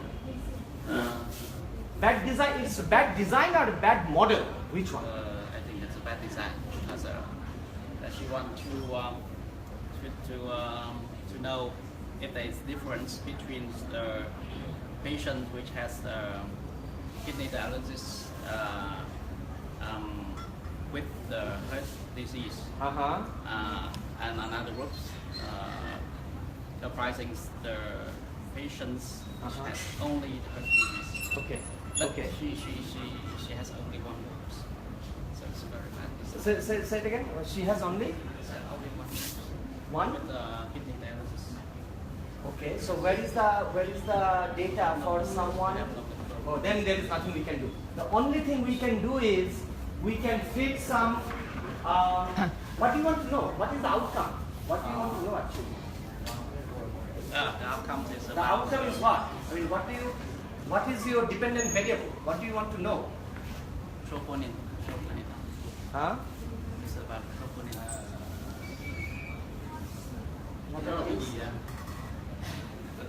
Bad design. It's bad design or bad model? Which one? I think it's a bad design because that she want to know if there is difference between the patient which has kidney dialysis with the heart disease and another groups comprising the patients which has only the heart disease. Okay. But Okay. she has only one group, so it's very bad. Say it again. She has only Only one. with kidney dialysis. Okay. So where is the data for someone? Oh, then there is nothing we can do. The only thing we can do is we can fit some. What do you want to know? What is the outcome? What do you want to know actually? The outcome is The about outcome is what? I mean, what is your dependent variable? What do you want to know? troponin. Huh? It's about troponin.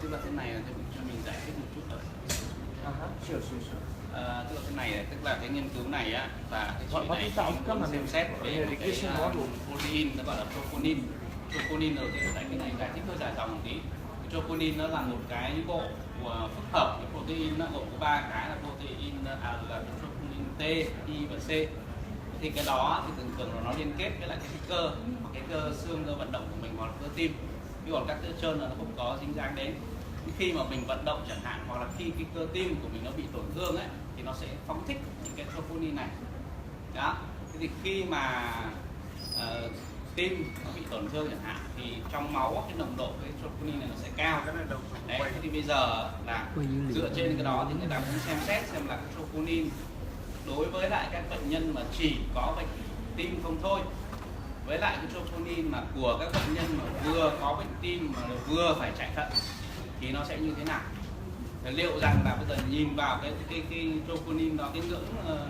Tức là thế này là cho mình giải thích một chút rồi. Sure. Tức là thế này tức là cái nghiên cứu này á và cái chuyện What này is the outcome? xem xét về một cái Regression model. protein nó gọi là troponin. Troponin đầu tiên tại cái này giải thích hơi dài dòng một tí. Cái troponin nó là một cái bộ phức hợp cái protein, nó gồm có 3 cái là protein là troponin T, I và C. Thì cái đó thì thường là nó liên kết với lại cái cơ, cái cơ xương, cơ vận động của mình hoặc là cơ tim. Chứ còn các cơ trơn là nó không có dính dáng đến. Khi mà mình vận động chẳng hạn, hoặc là khi cái cơ tim của mình nó bị tổn thương ấy, thì nó sẽ phóng thích những cái troponin này. Đó. Thế thì khi mà tim nó bị tổn thương chẳng hạn, thì trong máu cái nồng độ cái troponin này nó sẽ cao. Đấy. Thế thì bây giờ là dựa trên cái đó thì người ta cũng xem xét xem là cái troponin đối với lại các bệnh nhân mà chỉ có bệnh tim không thôi, với lại cái troponin mà của các bệnh nhân mà vừa có bệnh tim mà vừa phải chạy thận thì nó sẽ như thế nào? Thì liệu rằng là bây giờ nhìn vào cái troponin đó, cái ngưỡng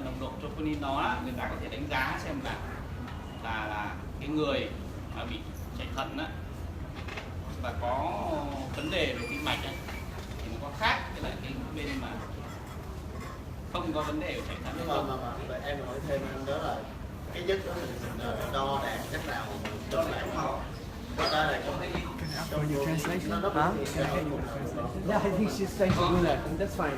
nồng độ troponin đó, người ta có thể đánh giá xem là cái người mà bị chạy thận á và có vấn đề về tim mạch ấy, thì nó có khác với lại cái bên mà không có vấn đề về chạy thận. Nhưng mà em hỏi thêm anh đó là cái chất đó mình đo đạt cách nào đo đạt không? Đó là For your translation? nó Yeah, I think she's trying to do that, and that's fine.